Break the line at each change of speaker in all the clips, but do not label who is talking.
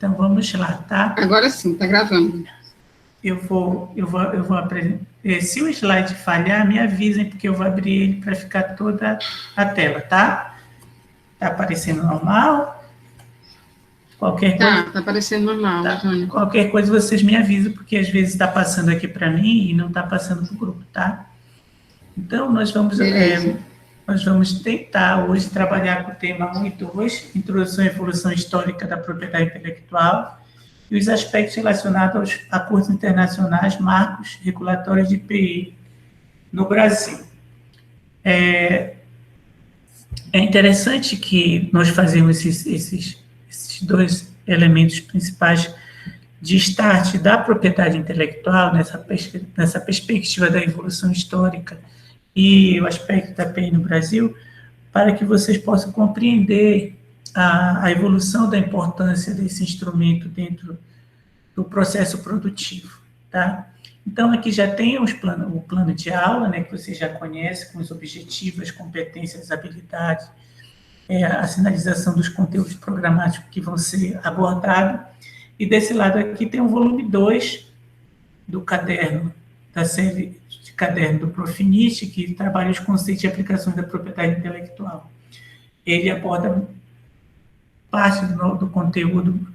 Então, vamos lá, tá?
Agora sim, está gravando.
Eu vou apresentar. Se o slide falhar, me avisem, porque eu vou abrir ele para ficar toda a tela, tá? Está aparecendo normal? Qualquer coisa...
Tá aparecendo normal,
tá.
Antônio.
Qualquer coisa vocês me avisam, porque às vezes está passando aqui para mim e não está passando para o grupo, tá? Então, nós vamos tentar hoje trabalhar com o tema 1 e 2, Introdução e Evolução Histórica da Propriedade Intelectual, e os aspectos relacionados aos acordos internacionais, marcos regulatórios de IPI no Brasil. É interessante que nós fazemos esses dois elementos principais de start da propriedade intelectual, nessa perspectiva da evolução histórica e o aspecto da PI no Brasil, para que vocês possam compreender a evolução da importância desse instrumento dentro do processo produtivo, tá? Então, aqui já tem o plano de aula, né, que vocês já conhecem, com os objetivos, as competências, as habilidades, a sinalização dos conteúdos programáticos que vão ser abordados. E desse lado aqui tem o volume 2 do caderno, da série de caderno do Profinit, que trabalha os conceitos e aplicações da propriedade intelectual. Ele aborda parte do conteúdo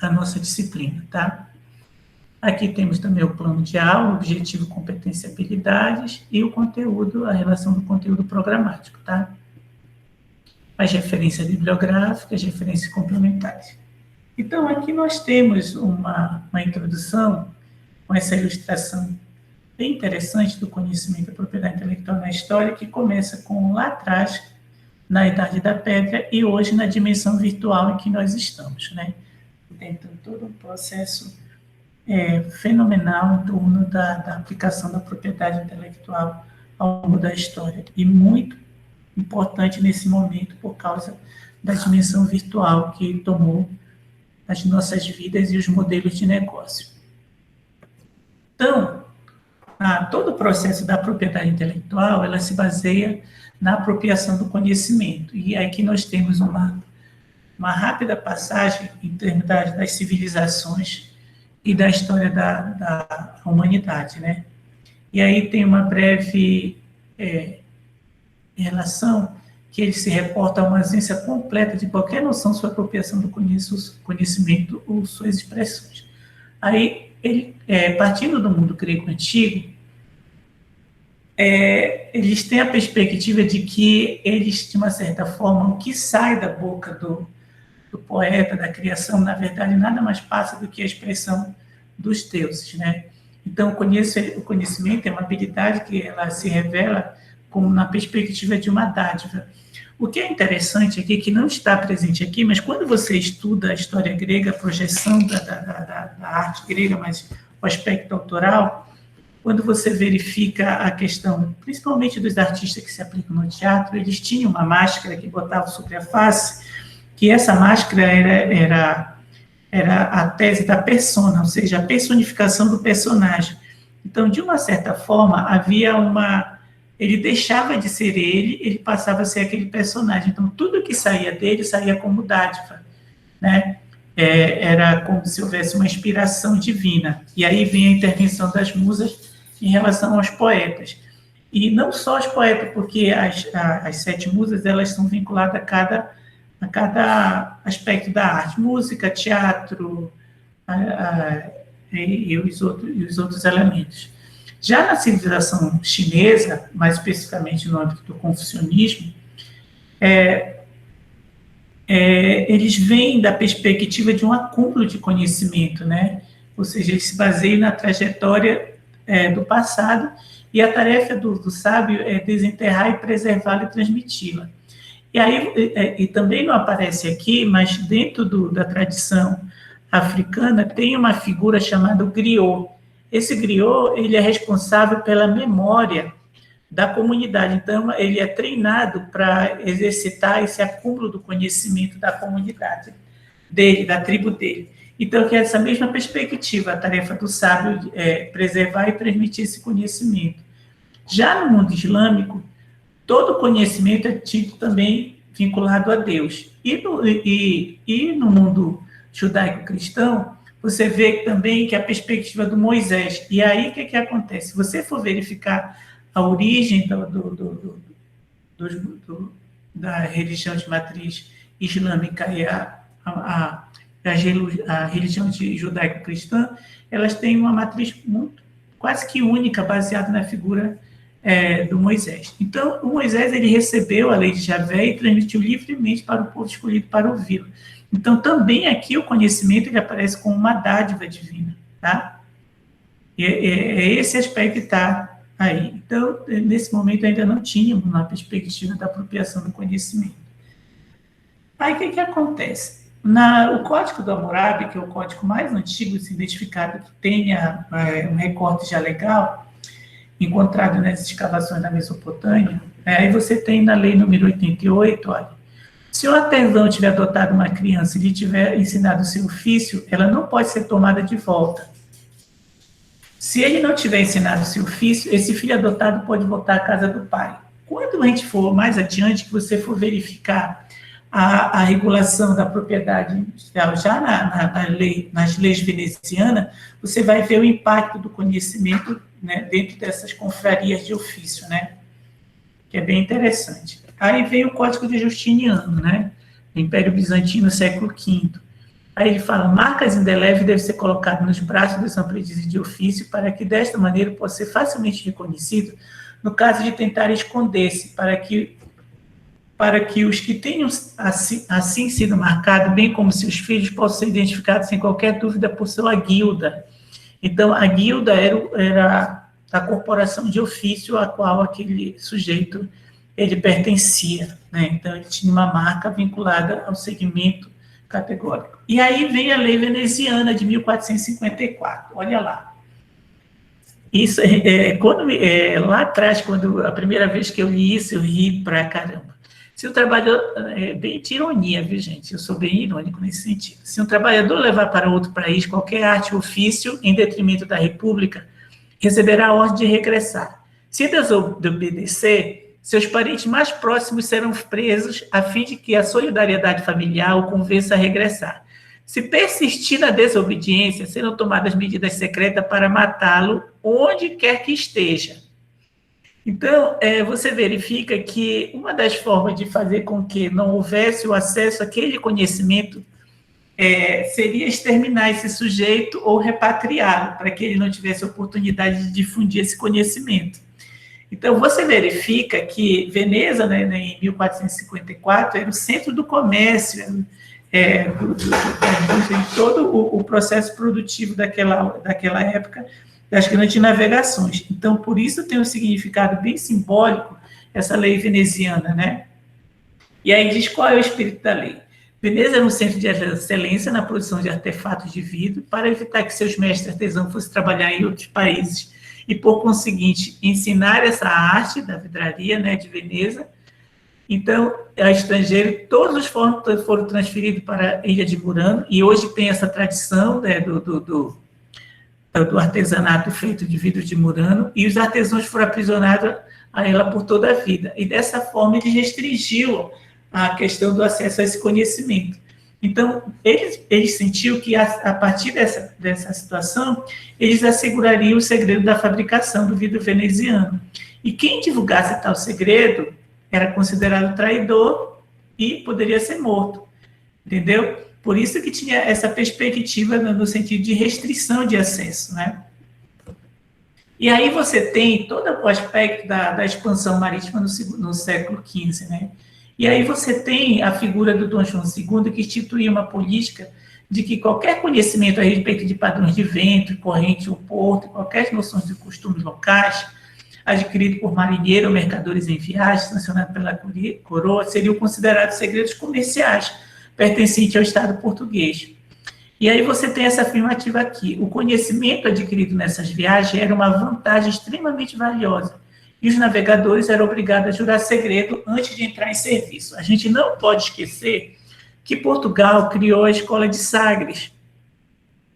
da nossa disciplina, tá? Aqui temos também o plano de aula, objetivo, competência e habilidades, e o conteúdo, a relação do conteúdo programático, tá? As referências bibliográficas, as referências complementares. Então, aqui nós temos uma introdução com essa ilustração bem interessante do conhecimento da propriedade intelectual na história, que começa lá atrás, na Idade da Pedra, e hoje na dimensão virtual em que nós estamos, né? Dentro de todo um processo fenomenal em torno da aplicação da propriedade intelectual ao longo da história, e muito importante nesse momento por causa da dimensão virtual que tomou as nossas vidas e os modelos de negócio. Então, todo o processo da propriedade intelectual, ela se baseia na apropriação do conhecimento, e aqui nós temos uma rápida passagem em termos das civilizações e da história da humanidade, né? E aí tem uma breve relação que ele se reporta a uma ausência completa de qualquer noção sobre a apropriação do conhecimento ou suas expressões. Aí, partindo do mundo grego antigo, eles têm a perspectiva de que eles, de uma certa forma, o que sai da boca do poeta, da criação, na verdade, nada mais passa do que a expressão dos deuses, né? Então, o conhecimento é uma habilidade que ela se revela como na perspectiva de uma dádiva. O que é interessante aqui, que não está presente aqui, mas quando você estuda a história grega, a projeção da arte grega, mas o aspecto autoral, quando você verifica a questão, principalmente dos artistas que se aplicam no teatro, eles tinham uma máscara que botavam sobre a face, que essa máscara era a tese da persona, ou seja, a personificação do personagem. Então, de uma certa forma, havia ele deixava de ser ele passava a ser aquele personagem. Então, tudo que saía dele saía como dádiva, né? Era como se houvesse uma inspiração divina. E aí vem a intervenção das musas em relação aos poetas. E não só os poetas, porque as 7 musas, elas são vinculadas a cada aspecto da arte, música, teatro e os outros elementos. Já na civilização chinesa, mais especificamente no âmbito do confucionismo, eles vêm da perspectiva de um acúmulo de conhecimento, né? Ou seja, eles se baseiam na trajetória do passado, e a tarefa do sábio é desenterrar e preservá-la e transmiti-la. E aí, e também não aparece aqui, mas dentro da tradição africana tem uma figura chamada griot. Esse griot, ele é responsável pela memória da comunidade. Então, ele é treinado para exercitar esse acúmulo do conhecimento da comunidade dele, da tribo dele. Então, que é essa mesma perspectiva, a tarefa do sábio é preservar e transmitir esse conhecimento. Já no mundo islâmico, todo conhecimento é tido também vinculado a Deus. E no mundo judaico-cristão, você vê também que a perspectiva do Moisés. E aí, o que acontece? Se você for verificar a origem da religião de matriz islâmica e a religião judaico-cristã, elas têm uma matriz quase que única, baseada na figura do Moisés. Então, o Moisés ele recebeu a lei de Javé e transmitiu livremente para o povo escolhido para ouvi-lo. Então, também aqui o conhecimento ele aparece como uma dádiva divina, tá? É esse aspecto que está aí. Então, nesse momento ainda não tínhamos uma perspectiva da apropriação do conhecimento. Aí, o que acontece? O Código do Hammurabi, que é o código mais antigo identificado, que tenha um recorte já legal, encontrado nas escavações da Mesopotâmia, aí você tem na lei número 88, olha, se o artesão tiver adotado uma criança e lhe tiver ensinado o seu ofício, ela não pode ser tomada de volta. Se ele não tiver ensinado o seu ofício, esse filho adotado pode voltar à casa do pai. Quando a gente for mais adiante, que você for verificar a regulação da propriedade industrial já nas leis venezianas, você vai ver o impacto do conhecimento, né, dentro dessas confrarias de ofício, né, que é bem interessante. Aí vem o Código de Justiniano, né, do Império Bizantino, século V. Aí ele fala, marcas indeléveis devem ser colocadas nos braços dos aprendizes de ofício para que, desta maneira, possa ser facilmente reconhecido no caso de tentar esconder-se, para que os que tenham assim sido marcados, bem como seus filhos, possam ser identificados sem qualquer dúvida por sua guilda. Então, a guilda era a corporação de ofício a qual aquele sujeito ele pertencia, né? Então, ele tinha uma marca vinculada ao segmento categórico. E aí vem a lei veneziana de 1454, olha lá. Isso, lá atrás, quando a primeira vez que eu li isso, eu ri pra caramba. Se o trabalhador, bem de ironia, viu, gente? Eu sou bem irônico nesse sentido. Se um trabalhador levar para outro país qualquer arte ou ofício em detrimento da República, receberá a ordem de regressar. Se desobedecer, seus parentes mais próximos serão presos a fim de que a solidariedade familiar o convença a regressar. Se persistir na desobediência, serão tomadas medidas secretas para matá-lo onde quer que esteja. Então, você verifica que uma das formas de fazer com que não houvesse o acesso àquele conhecimento seria exterminar esse sujeito ou repatriá-lo, para que ele não tivesse oportunidade de difundir esse conhecimento. Então, você verifica que Veneza, né, em 1454, era o centro do comércio, de todo o processo produtivo daquela época, das grandes navegações. Então, por isso tem um significado bem simbólico essa lei veneziana, né? E aí diz qual é o espírito da lei. Veneza era um centro de excelência na produção de artefatos de vidro para evitar que seus mestres artesãos fossem trabalhar em outros países e, por conseguinte, ensinar essa arte da vidraria, né, de Veneza. Então, a estrangeiro, todos os foram transferidos para a ilha de Murano, e hoje tem essa tradição, né, do artesanato feito de vidro de Murano, e os artesãos foram aprisionados a ela por toda a vida. E dessa forma ele restringiu a questão do acesso a esse conhecimento. Então, eles sentiam que, a partir dessa situação, eles assegurariam o segredo da fabricação do vidro veneziano. E quem divulgasse tal segredo era considerado traidor e poderia ser morto, entendeu? Por isso que tinha essa perspectiva no sentido de restrição de acesso, né? E aí você tem todo o aspecto da expansão marítima no século XV, né? E aí você tem a figura do Dom João II, que instituiu uma política de que qualquer conhecimento a respeito de padrões de vento, corrente ou porto, qualquer noções de costumes locais, adquirido por marinheiro ou mercadores em viagem, sancionado pela coroa, seriam considerados segredos comerciais, pertencente ao Estado português. E aí você tem essa afirmativa aqui. O conhecimento adquirido nessas viagens era uma vantagem extremamente valiosa, e os navegadores eram obrigados a jurar segredo antes de entrar em serviço. A gente não pode esquecer que Portugal criou a Escola de Sagres,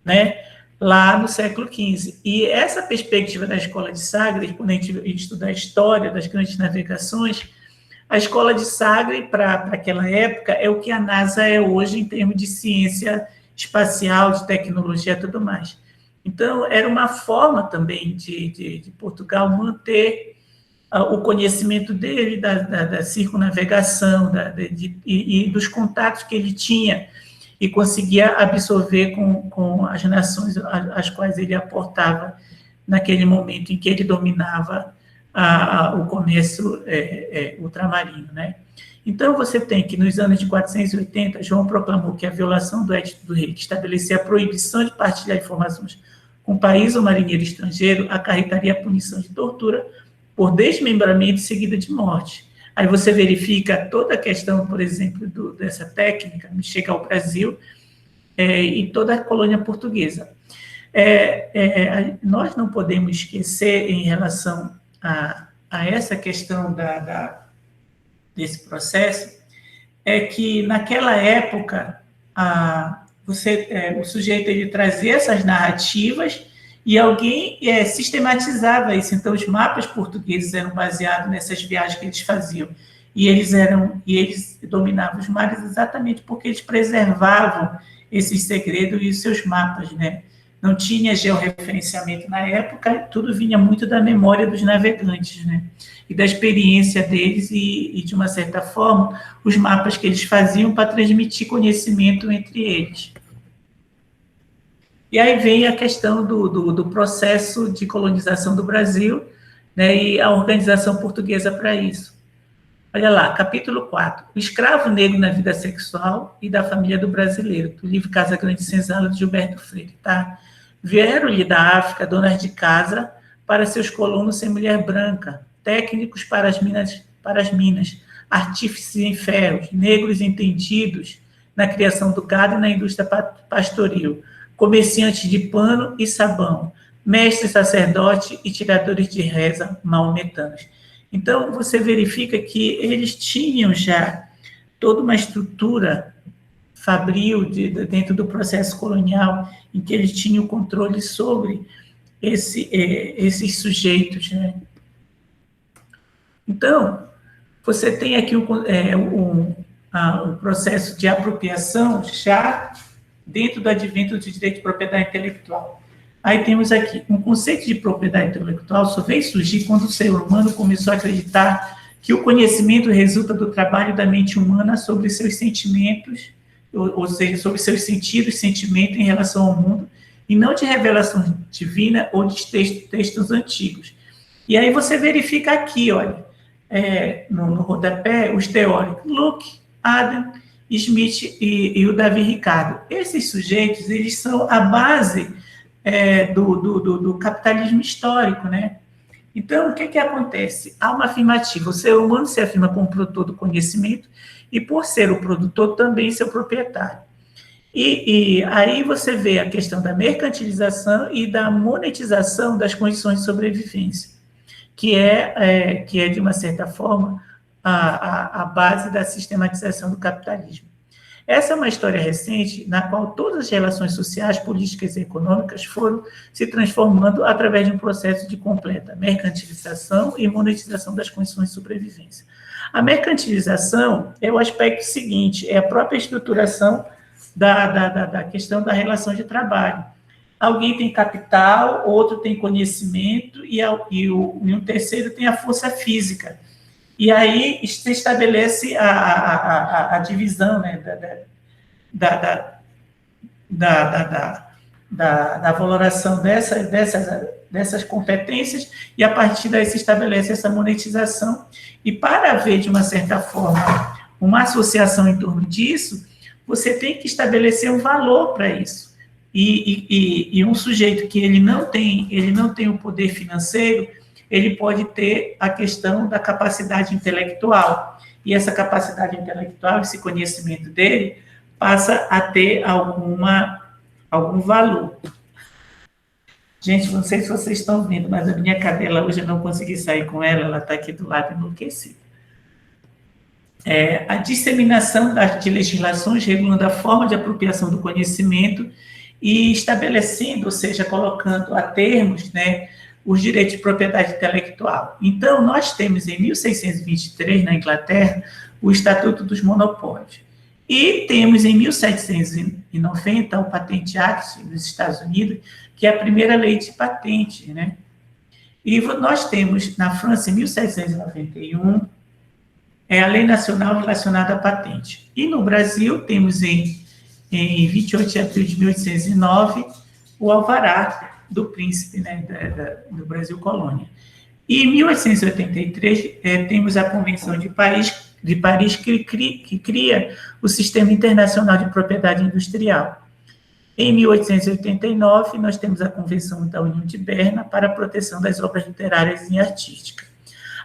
né, lá no século XV. E essa perspectiva da Escola de Sagres, quando a gente estuda a história das grandes navegações, A escola de Sagre, para aquela época, é o que a NASA é hoje em termos de ciência espacial, de tecnologia e tudo mais. Então, era uma forma também de Portugal manter o conhecimento dele da circunnavegação e dos contatos que ele tinha e conseguia absorver com as nações às quais ele aportava naquele momento em que ele dominava o comércio ultramarino, né? Então, você tem que, nos anos de 480, João proclamou que a violação do Edito do Rei, que estabelecia a proibição de partilhar informações com o país ou marinheiro estrangeiro, acarretaria a punição de tortura por desmembramento seguida de morte. Aí você verifica toda a questão, por exemplo, dessa técnica, chega ao Brasil e toda a colônia portuguesa. Nós não podemos esquecer, em relação a essa questão desse processo, é que naquela época o sujeito ele trazia essas narrativas e alguém sistematizava isso. Então, os mapas portugueses eram baseados nessas viagens que eles faziam. E eles dominavam os mares exatamente porque eles preservavam esses segredos e os seus mapas, né? Não tinha georreferenciamento na época, tudo vinha muito da memória dos navegantes, né? E da experiência deles e, de uma certa forma, os mapas que eles faziam para transmitir conhecimento entre eles. E aí vem a questão do processo de colonização do Brasil, né, e a organização portuguesa para isso. Olha lá, capítulo 4. O escravo negro na vida sexual e da família do brasileiro, do livro Casa Grande Senzala, de Gilberto Freire, tá? Vieram-lhe da África donas de casa para seus colonos sem mulher branca, técnicos para as minas, artífices em ferros, negros entendidos na criação do gado e na indústria pastoril, comerciantes de pano e sabão, mestres, sacerdotes e tiradores de reza maometanos. Então, você verifica que eles tinham já toda uma estrutura fabril dentro do processo colonial, em que eles tinham controle sobre esses sujeitos, né? Então, você tem aqui um processo de apropriação já dentro do advento do direito de propriedade intelectual. Aí temos aqui, um conceito de propriedade intelectual só veio surgir quando o ser humano começou a acreditar que o conhecimento resulta do trabalho da mente humana sobre seus sentimentos, ou seja, sobre seus sentidos, sentimentos em relação ao mundo, e não de revelação divina ou de textos antigos. E aí você verifica aqui, olha, no rodapé, os teóricos Locke, Adam, Smith e o Davi Ricardo. Esses sujeitos, eles são a base do capitalismo histórico, né? Então, o que acontece? Há uma afirmativa, o ser humano se afirma como produtor do conhecimento e, por ser o produtor, também seu proprietário. E aí você vê a questão da mercantilização e da monetização das condições de sobrevivência, que é de uma certa forma, a base da sistematização do capitalismo. Essa é uma história recente na qual todas as relações sociais, políticas e econômicas foram se transformando através de um processo de completa mercantilização e monetização das condições de sobrevivência. A mercantilização é o aspecto seguinte, é a própria estruturação da questão da relação de trabalho. Alguém tem capital, outro tem conhecimento e um terceiro tem a força física. E aí se estabelece a divisão, né, da valoração dessas competências, e a partir daí se estabelece essa monetização. E para haver, de uma certa forma, uma associação em torno disso, você tem que estabelecer um valor para isso. E um sujeito que ele não tem o poder financeiro, ele pode ter a questão da capacidade intelectual. E essa capacidade intelectual, esse conhecimento dele, passa a ter algum valor. Gente, não sei se vocês estão vendo, mas a minha cadela hoje eu não consegui sair com ela está aqui do lado enlouquecida. A disseminação de legislações regulando a forma de apropriação do conhecimento e estabelecendo, ou seja, colocando a termos, né, os direitos de propriedade intelectual. Então, nós temos em 1623, na Inglaterra, o Estatuto dos Monopólios. E temos em 1790 o Patent Act nos Estados Unidos, que é a primeira lei de patente, né? E nós temos na França, em 1791, a Lei Nacional relacionada à patente. E no Brasil, temos em 28 de abril de 1809, o Alvará do Príncipe, né, do Brasil Colônia. E em 1883, temos a Convenção de Paris que cria o Sistema Internacional de Propriedade Industrial. Em 1889, nós temos a Convenção da União de Berna para a proteção das obras literárias e artísticas.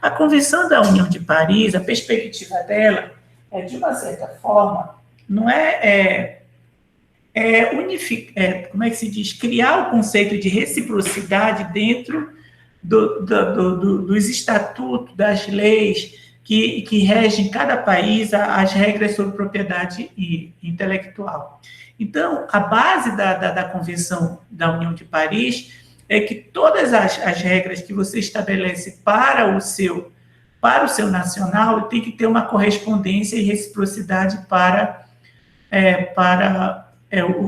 A Convenção da União de Paris, a perspectiva dela de uma certa forma, não como é que se diz? Criar o conceito de reciprocidade dentro dos estatutos, das leis que regem cada país, as regras sobre propriedade intelectual. Então, a base da Convenção da União de Paris é que todas as regras que você estabelece para o seu nacional tem que ter uma correspondência e reciprocidade para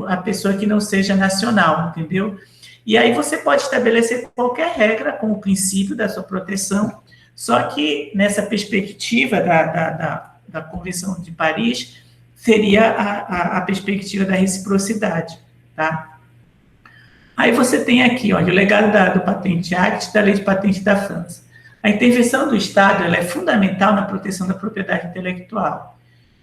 a pessoa que não seja nacional, entendeu? E aí você pode estabelecer qualquer regra com o princípio da sua proteção, só que nessa perspectiva da Convenção de Paris, seria a perspectiva da reciprocidade, tá? Aí você tem aqui, olha, o legado do Patent Act, da Lei de Patente da França. A intervenção do Estado ela é fundamental na proteção da propriedade intelectual,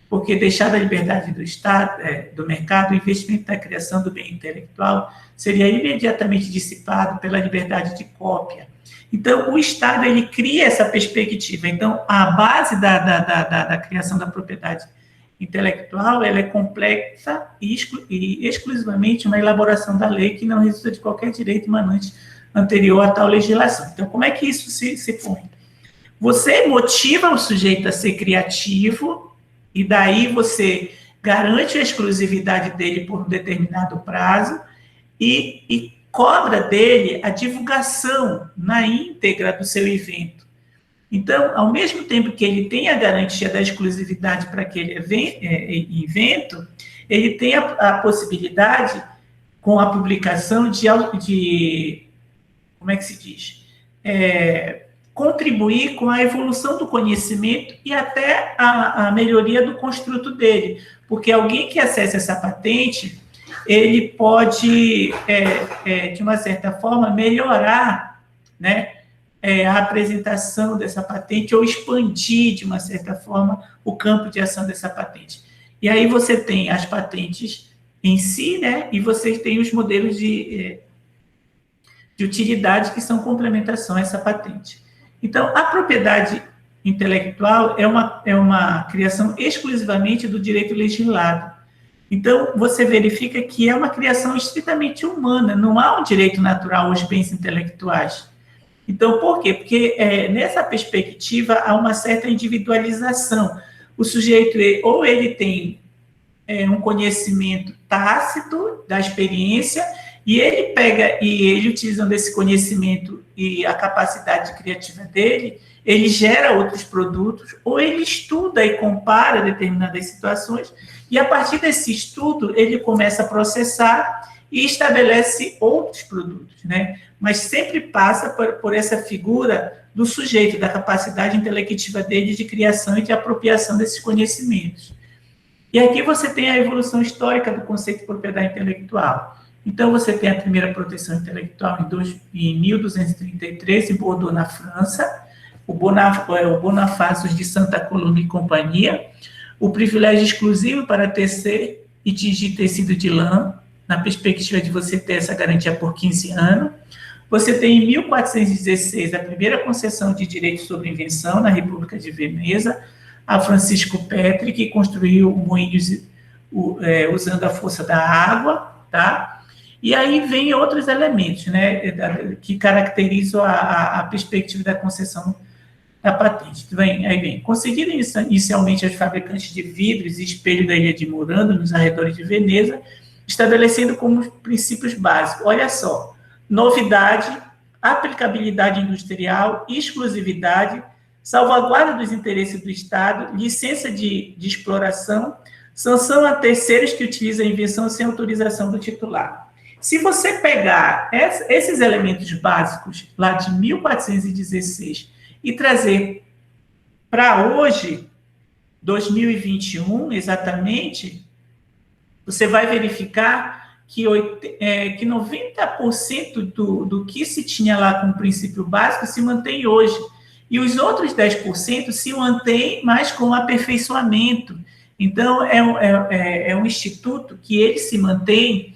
porque deixar a liberdade do Estado, do mercado, o investimento da criação do bem intelectual seria imediatamente dissipado pela liberdade de cópia. Então, o Estado, ele cria essa perspectiva. Então, a base da criação da propriedade intelectual, ela é complexa e exclusivamente uma elaboração da lei que não resulta de qualquer direito emanante anterior a tal legislação. Então, como é que isso se põe? Você motiva o sujeito a ser criativo e daí você garante a exclusividade dele por um determinado prazo e cobra dele a divulgação na íntegra do seu evento. Então, ao mesmo tempo que ele tem a garantia da exclusividade para aquele evento, ele tem a possibilidade, com a publicação, de como é que se diz? Contribuir com a evolução do conhecimento e até a melhoria do construto dele. Porque alguém que acessa essa patente, ele pode, de uma certa forma, melhorar, né, a apresentação dessa patente ou expandir, de uma certa forma, o campo de ação dessa patente. E aí você tem as patentes em si, né, e você tem os modelos de utilidade que são complementação a essa patente. Então, a propriedade intelectual é uma criação exclusivamente do direito legislado. Então, você verifica que é uma criação estritamente humana, não há um direito natural aos bens intelectuais. Então, por quê? Porque nessa perspectiva há uma certa individualização. O sujeito, ou ele tem um conhecimento tácito da experiência, e ele utilizando esse conhecimento e a capacidade criativa dele, ele gera outros produtos, ou ele estuda e compara determinadas situações, e a partir desse estudo, ele começa a processar e estabelece outros produtos, né? Mas sempre passa por essa figura do sujeito, da capacidade intelectiva dele de criação e de apropriação desses conhecimentos. E aqui você tem a evolução histórica do conceito de propriedade intelectual. Então, você tem a primeira proteção intelectual em 1233, em Bordeaux, na França, o Bonifácio de Santa Coloma e companhia, o privilégio exclusivo para tecer e tingir tecido de lã, na perspectiva de você ter essa garantia por 15 anos. Você tem, em 1416, a primeira concessão de direito sobre invenção na República de Veneza, a Francisco Petri, que construiu moinhos usando a força da água, tá? E aí vem outros elementos, né, que caracterizam a perspectiva da concessão da patente. Aí vem, conseguiram inicialmente os fabricantes de vidros e espelhos da ilha de Murano, nos arredores de Veneza, estabelecendo como princípios básicos, olha só, novidade, aplicabilidade industrial, exclusividade, salvaguarda dos interesses do Estado, licença de exploração, sanção a terceiros que utilizam a invenção sem autorização do titular. Se você pegar esses elementos básicos lá de 1416 e trazer para hoje, 2021, exatamente, você vai verificar que 90% do que se tinha lá como princípio básico se mantém hoje. E os outros 10% se mantém mais com aperfeiçoamento. Então, é um instituto que ele se mantém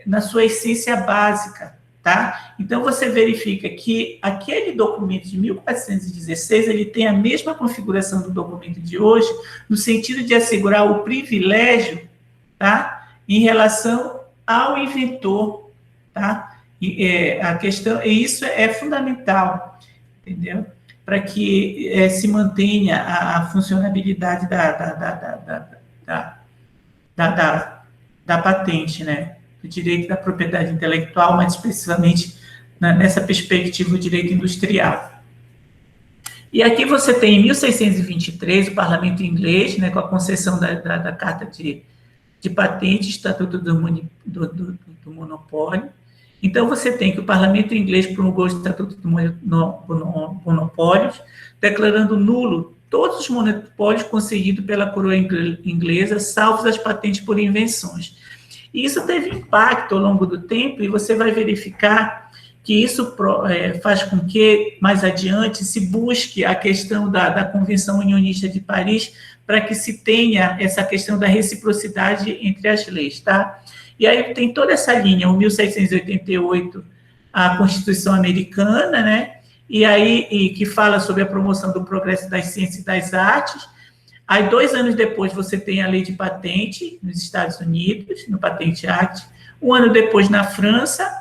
na sua essência básica, tá? Então, você verifica que aquele documento de 1416, ele tem a mesma configuração do documento de hoje, no sentido de assegurar o privilégio, tá? Em relação ao inventor, tá? A questão, e isso é fundamental, entendeu? Para que se mantenha a funcionabilidade da patente, né? Do direito da propriedade intelectual, mais especificamente nessa perspectiva do direito industrial. E aqui você tem, em 1623, o parlamento inglês, né, com a concessão da Carta de Patente, Estatuto do Monopólio. Então, você tem que o parlamento inglês promulgou o Estatuto do Monopólio, declarando nulo todos os monopólios concedidos pela coroa inglesa, salvo as patentes por invenções. E isso teve impacto ao longo do tempo, e você vai verificar que isso faz com que, mais adiante, se busque a questão da Convenção Unionista de Paris, para que se tenha essa questão da reciprocidade entre as leis, tá? E aí tem toda essa linha, o 1788, a Constituição Americana, né? E que fala sobre a promoção do progresso das ciências e das artes. Aí, 2 anos depois, você tem a lei de patente nos Estados Unidos, no Patente Act. 1 ano depois, na França.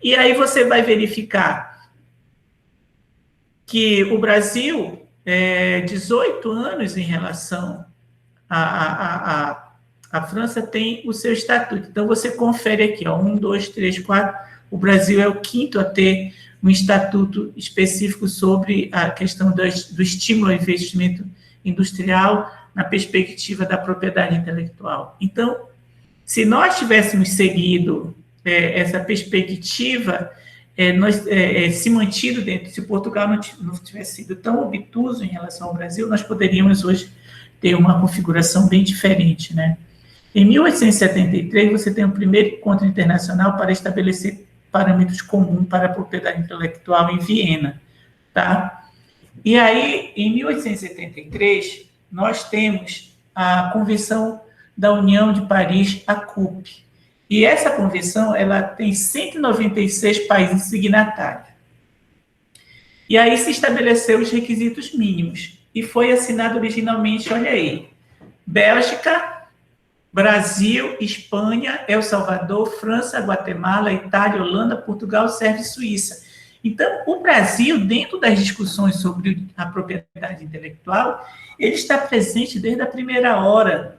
E aí você vai verificar que o Brasil, 18 anos em relação à França, tem o seu estatuto. Então, você confere aqui, ó, 1, 2, 3, 4. O Brasil é o 5º a ter um estatuto específico sobre a questão do estímulo ao investimento industrial na perspectiva da propriedade intelectual. Então, se nós tivéssemos seguido essa perspectiva, se mantido dentro, se Portugal não tivesse sido tão obtuso em relação ao Brasil, nós poderíamos hoje ter uma configuração bem diferente, né? Em 1873, você tem o primeiro encontro internacional para estabelecer parâmetros comuns para a propriedade intelectual em Viena, tá? E aí, em 1873, nós temos a Convenção da União de Paris, a CUP. E essa convenção, ela tem 196 países signatários. E aí se estabeleceu os requisitos mínimos. E foi assinado originalmente, olha aí, Bélgica, Brasil, Espanha, El Salvador, França, Guatemala, Itália, Holanda, Portugal, Sérvia e Suíça. Então, o Brasil, dentro das discussões sobre a propriedade intelectual, ele está presente desde a primeira hora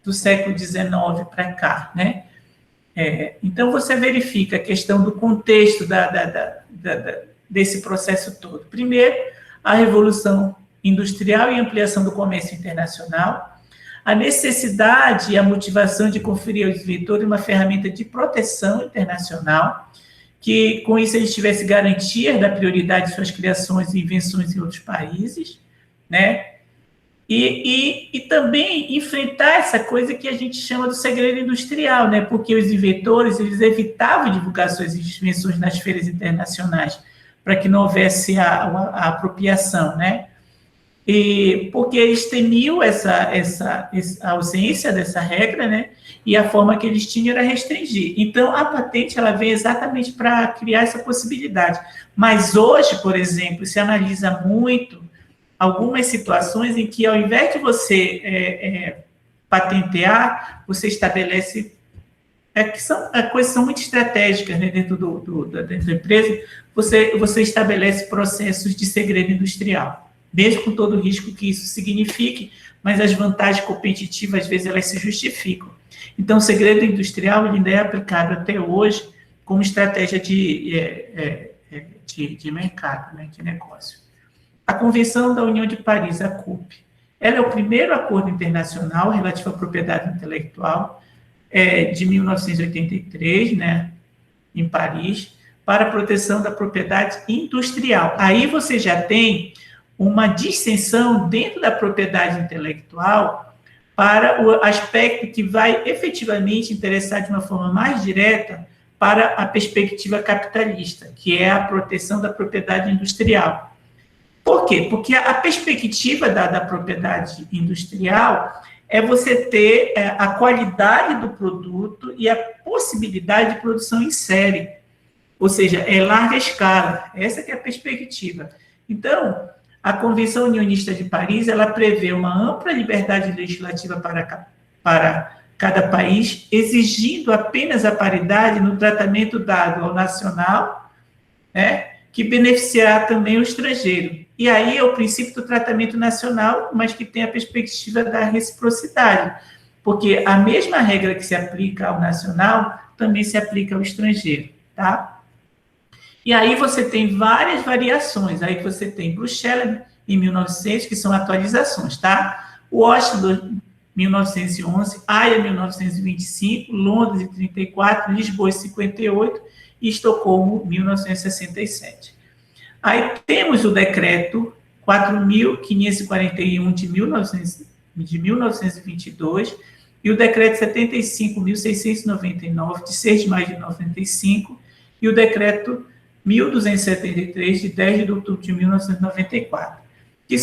do século XIX para cá, né? Então, você verifica a questão do contexto desse processo todo. Primeiro, a Revolução Industrial e ampliação do comércio internacional, a necessidade e a motivação de conferir aos inventores uma ferramenta de proteção internacional, que com isso eles tivessem garantia da prioridade de suas criações e invenções em outros países, né? E também enfrentar essa coisa que a gente chama do segredo industrial, né? Porque os inventores, eles evitavam divulgar suas invenções nas feiras internacionais, para que não houvesse a apropriação, né? E porque eles temiam essa ausência dessa regra, né? E a forma que eles tinham era restringir. Então, a patente, ela vem exatamente para criar essa possibilidade. Mas hoje, por exemplo, se analisa muito algumas situações em que, ao invés de você patentear, você estabelece... coisas são muito estratégicas, né, dentro da empresa, você estabelece processos de segredo industrial, mesmo com todo o risco que isso signifique, mas as vantagens competitivas, às vezes, elas se justificam. Então, o segredo industrial ele ainda é aplicado até hoje como estratégia de mercado, né, de negócio. A Convenção da União de Paris, a CUP, ela é o primeiro acordo internacional relativo à propriedade intelectual de 1983, né, em Paris, para a proteção da propriedade industrial. Aí você já tem uma distinção dentro da propriedade intelectual para o aspecto que vai efetivamente interessar de uma forma mais direta para a perspectiva capitalista, que é a proteção da propriedade industrial. Por quê? Porque a perspectiva da propriedade industrial é você ter a qualidade do produto e a possibilidade de produção em série, ou seja, é larga escala. Essa que é a perspectiva. Então, a Convenção Unionista de Paris, ela prevê uma ampla liberdade legislativa para cada país, exigindo apenas a paridade no tratamento dado ao nacional, né, que beneficiará também o estrangeiro. E aí é o princípio do tratamento nacional, mas que tem a perspectiva da reciprocidade, porque a mesma regra que se aplica ao nacional também se aplica ao estrangeiro, tá? E aí você tem várias variações. Aí você tem Bruxelas, em 1900, que são atualizações, tá? Washington, 1911, Haia, 1925, Londres, em 34, Lisboa, em 58 e Estocolmo, 1967. Aí temos o decreto 4.541 de 1922 e o decreto 75.699 de 6 de maio de 95 e o decreto 1.273 de 10 de outubro de 1994, que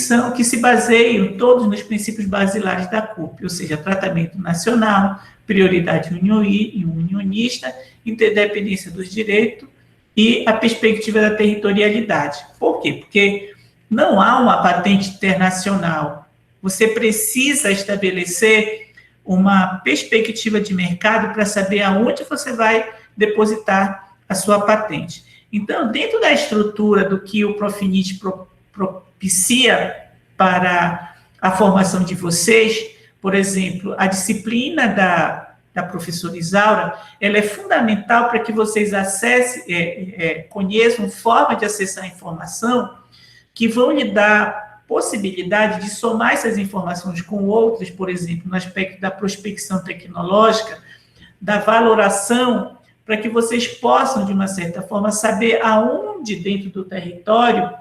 se baseiam todos nos princípios basilares da CUP, ou seja, tratamento nacional, prioridade unionista, interdependência dos direitos e a perspectiva da territorialidade. Por quê? Porque não há uma patente internacional. Você precisa estabelecer uma perspectiva de mercado para saber aonde você vai depositar a sua patente. Então, dentro da estrutura do que o Profinit propicia para a formação de vocês, por exemplo, a disciplina da professora Isaura, ela é fundamental para que vocês conheçam forma de acessar a informação que vão lhe dar possibilidade de somar essas informações com outras, por exemplo, no aspecto da prospecção tecnológica, da valoração, para que vocês possam, de uma certa forma, saber aonde dentro do território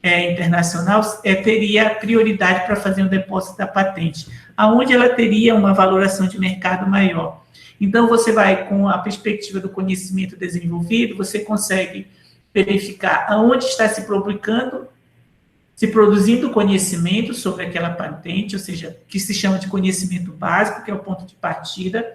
internacional teria prioridade para fazer o depósito da patente, aonde ela teria uma valoração de mercado maior. Então, você vai, com a perspectiva do conhecimento desenvolvido, você consegue verificar aonde está se produzindo conhecimento sobre aquela patente, ou seja, que se chama de conhecimento básico, que é o ponto de partida.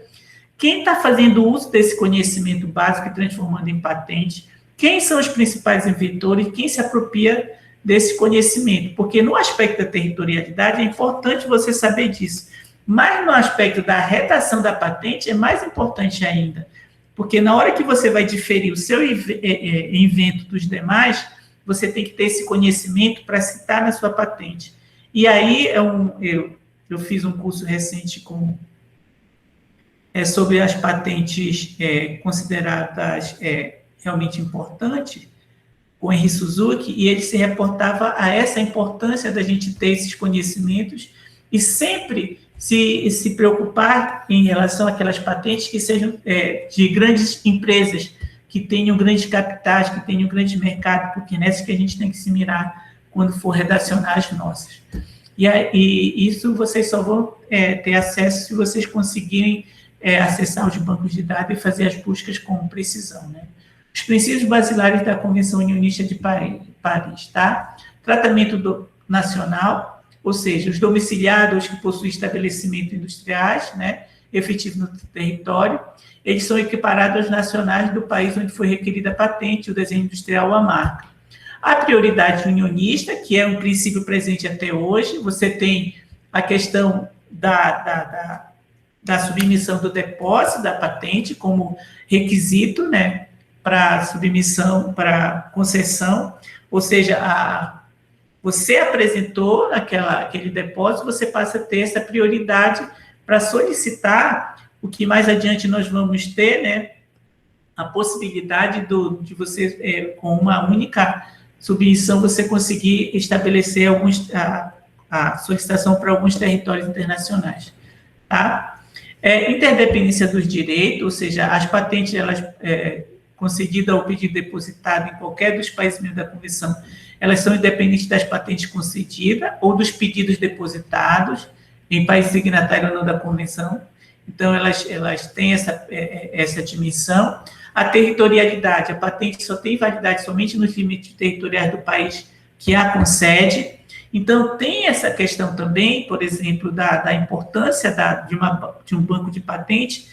Quem está fazendo uso desse conhecimento básico e transformando em patente? Quem são os principais inventores? Quem se apropria desse conhecimento? Porque no aspecto da territorialidade é importante você saber disso. Mas no aspecto da redação da patente é mais importante ainda. Porque na hora que você vai diferir o seu invento dos demais, você tem que ter esse conhecimento para citar na sua patente. E aí, eu fiz um curso recente sobre as patentes consideradas realmente importantes, com Henri Suzuki, e ele se reportava a essa importância da gente ter esses conhecimentos e sempre se preocupar em relação àquelas patentes que sejam de grandes empresas, que tenham grandes capitais, que tenham grande mercado, porque é nessas que a gente tem que se mirar quando for redacionar as nossas. E isso vocês só vão ter acesso se vocês conseguirem acessar os bancos de dados e fazer as buscas com precisão, né? Os princípios basilares da Convenção Unionista de Paris, tá? Tratamento nacional, ou seja, os domiciliados que possuem estabelecimentos industriais, né, efetivos no território, eles são equiparados aos nacionais do país onde foi requerida a patente, o desenho industrial ou a marca. A prioridade unionista, que é um princípio presente até hoje, você tem a questão da submissão do depósito da patente como requisito, né, para submissão, para concessão, ou seja, você apresentou aquele depósito, você passa a ter essa prioridade para solicitar o que mais adiante nós vamos ter, né, a possibilidade de você, com uma única submissão, você conseguir estabelecer a solicitação para alguns territórios internacionais. Tá? Interdependência dos direitos, ou seja, as patentes, elas, concedidas ao pedido depositado em qualquer dos países membros da Convenção, elas são independentes das patentes concedidas ou dos pedidos depositados em países signatários ou não da Convenção. Então, elas têm essa dimensão. A territorialidade, a patente só tem validade somente nos limites territoriais do país que a concede. Então, tem essa questão também, por exemplo, da importância de um banco de patente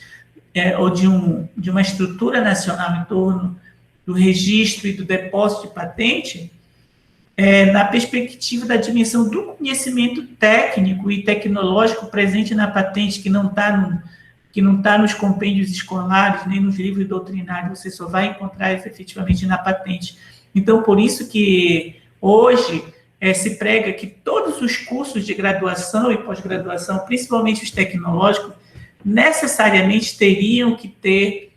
ou de uma estrutura nacional em torno do registro e do depósito de patente, na perspectiva da dimensão do conhecimento técnico e tecnológico presente na patente, que não está nos compêndios escolares, nem nos livros doutrinários, você só vai encontrar efetivamente na patente. Então, por isso que hoje se prega que todos os cursos de graduação e pós-graduação, principalmente os tecnológicos, necessariamente teriam que ter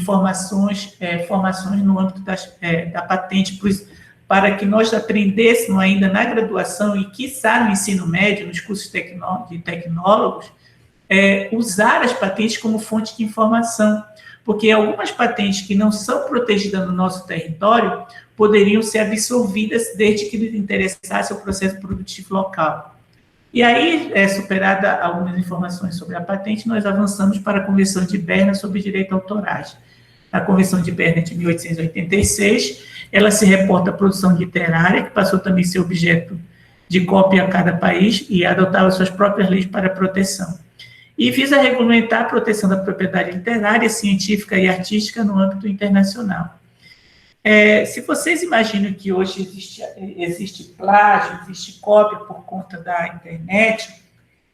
formações no âmbito da patente, para que nós aprendêssemos ainda na graduação e, quiçá, no ensino médio, nos cursos de tecnólogos, usar as patentes como fonte de informação, porque algumas patentes que não são protegidas no nosso território poderiam ser absorvidas desde que lhes interessasse o processo produtivo local. E aí, superada algumas informações sobre a patente, nós avançamos para a Convenção de Berna sobre Direito Autorais. A Convenção de Berna de 1886, ela se reporta à produção literária, que passou também a ser objeto de cópia a cada país e adotava suas próprias leis para proteção. E visa regulamentar a proteção da propriedade literária, científica e artística no âmbito internacional. Se vocês imaginam que hoje existe plágio, existe cópia por conta da internet,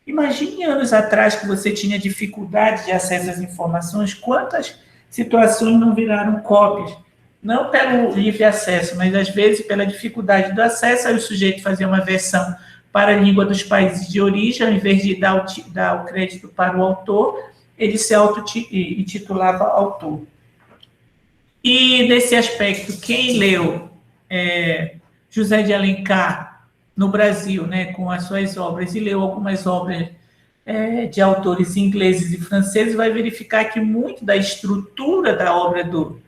imagine anos atrás que você tinha dificuldade de acesso às informações, quantas situações não viraram cópias? Não pelo livre acesso, mas às vezes pela dificuldade do acesso, aí o sujeito fazia uma versão para a língua dos países de origem, ao invés de dar o crédito para o autor, ele se auto-intitulava autor. E, nesse aspecto, quem leu José de Alencar no Brasil, né, com as suas obras, e leu algumas obras de autores ingleses e franceses, vai verificar que muito da estrutura da obra do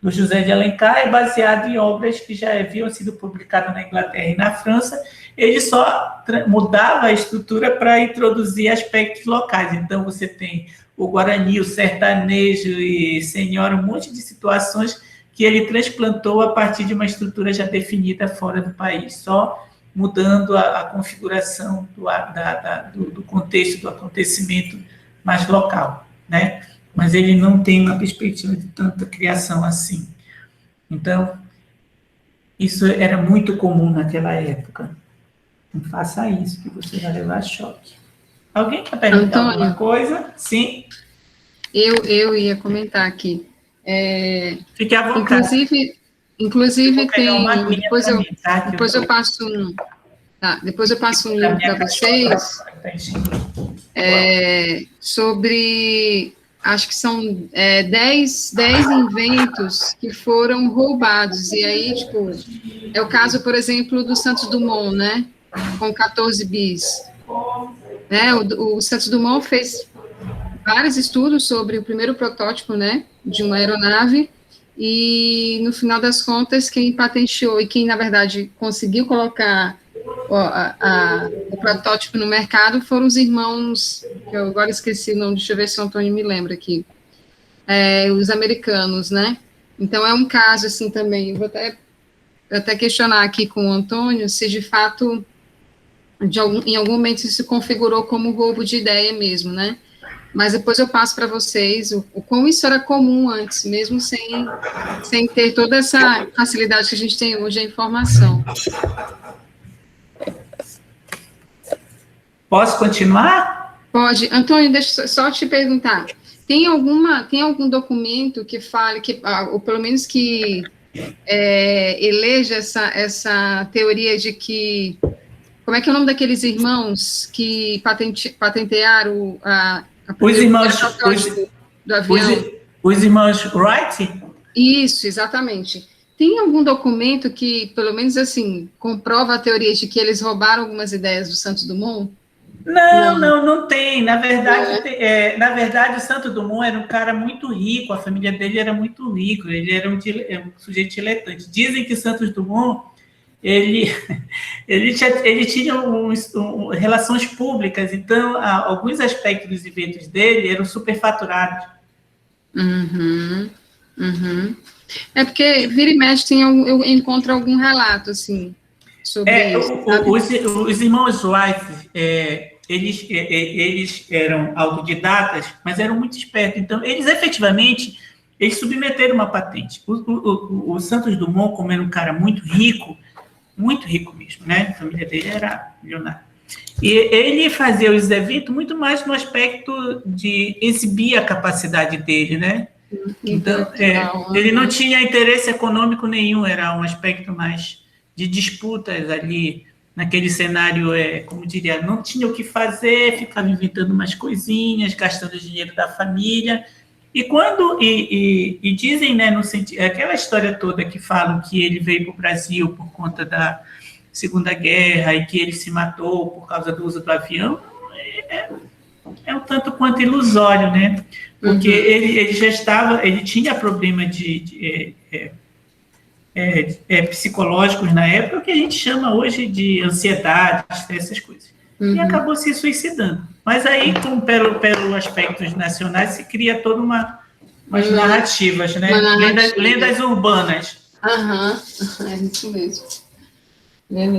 José de Alencar é baseado em obras que já haviam sido publicadas na Inglaterra e na França. Ele só mudava a estrutura para introduzir aspectos locais. Então, você tem o Guarani, o sertanejo e senhora, um monte de situações que ele transplantou a partir de uma estrutura já definida fora do país, só mudando a configuração do contexto, do acontecimento mais local, né? Mas ele não tem uma perspectiva de tanta criação assim. Então, isso era muito comum naquela época. Não faça isso, que você vai levar choque. Alguém quer perguntar alguma coisa? Sim?
Eu ia comentar aqui.
Fique à vontade.
Inclusive tem... Depois eu passo um... Tá, depois eu passo um link para vocês sobre... Acho que são 10 inventos que foram roubados. E aí, tipo, é o caso, por exemplo, do Santos Dumont, né? Com 14 bis. Né? O Santos Dumont fez vários estudos sobre o primeiro protótipo, né? De uma aeronave. E, no final das contas, quem patenteou e quem, na verdade, conseguiu colocar o protótipo no mercado foram os irmãos, que eu agora esqueci o nome, deixa eu ver se o Antônio me lembra aqui, os americanos, né? Então, é um caso, assim, também, eu vou até questionar aqui com o Antônio se, de fato, em algum momento isso se configurou como roubo de ideia mesmo, né? Mas depois eu passo para vocês o como isso era comum antes, mesmo sem ter toda essa facilidade que a gente tem hoje, a informação.
Posso continuar?
Pode. Antônio, deixa eu só te perguntar. Tem algum documento que fale, ou pelo menos que eleja essa teoria de que... Como é que é o nome daqueles irmãos que patentearam
os irmãos...
do avião?
Os irmãos Wright?
Isso, exatamente. Tem algum documento que, pelo menos assim, comprova a teoria de que eles roubaram algumas ideias do Santos Dumont?
Não tem. Na verdade, o Santos Dumont era um cara muito rico, a família dele era muito rico, ele era um sujeito diletante. Dizem que Santos Dumont, ele, ele tinha relações públicas, então alguns aspectos dos eventos dele eram superfaturados.
Uhum, uhum. É porque vira e mexe eu encontro algum relato, assim, sobre isso, sabe?
Os irmãos Wright, eles eram autodidatas, mas eram muito espertos. Então, eles efetivamente, eles submeteram uma patente. O Santos Dumont, como era um cara muito rico mesmo, né? A família dele era milionária. E ele fazia os eventos muito mais no aspecto de exibir a capacidade dele, né? Então, ele não tinha interesse econômico nenhum, era um aspecto mais de disputas ali, naquele cenário, como diria, não tinha o que fazer, ficava inventando umas coisinhas, gastando dinheiro da família. E dizem, né, no sentido, aquela história toda que falam que ele veio para o Brasil por conta da Segunda Guerra e que ele se matou por causa do uso do avião, é um tanto quanto ilusório, né? Porque ele já estava, ele tinha problema psicológicos na época, o que a gente chama hoje de ansiedade, essas coisas. E acabou se suicidando. Mas aí, pelo aspectos nacionais, se cria toda umas narrativas, né? Lendas urbanas.
É isso mesmo.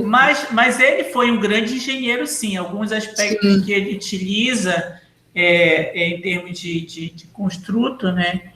Mas ele foi um grande engenheiro, sim. Alguns aspectos que ele utiliza em termos de construto, né,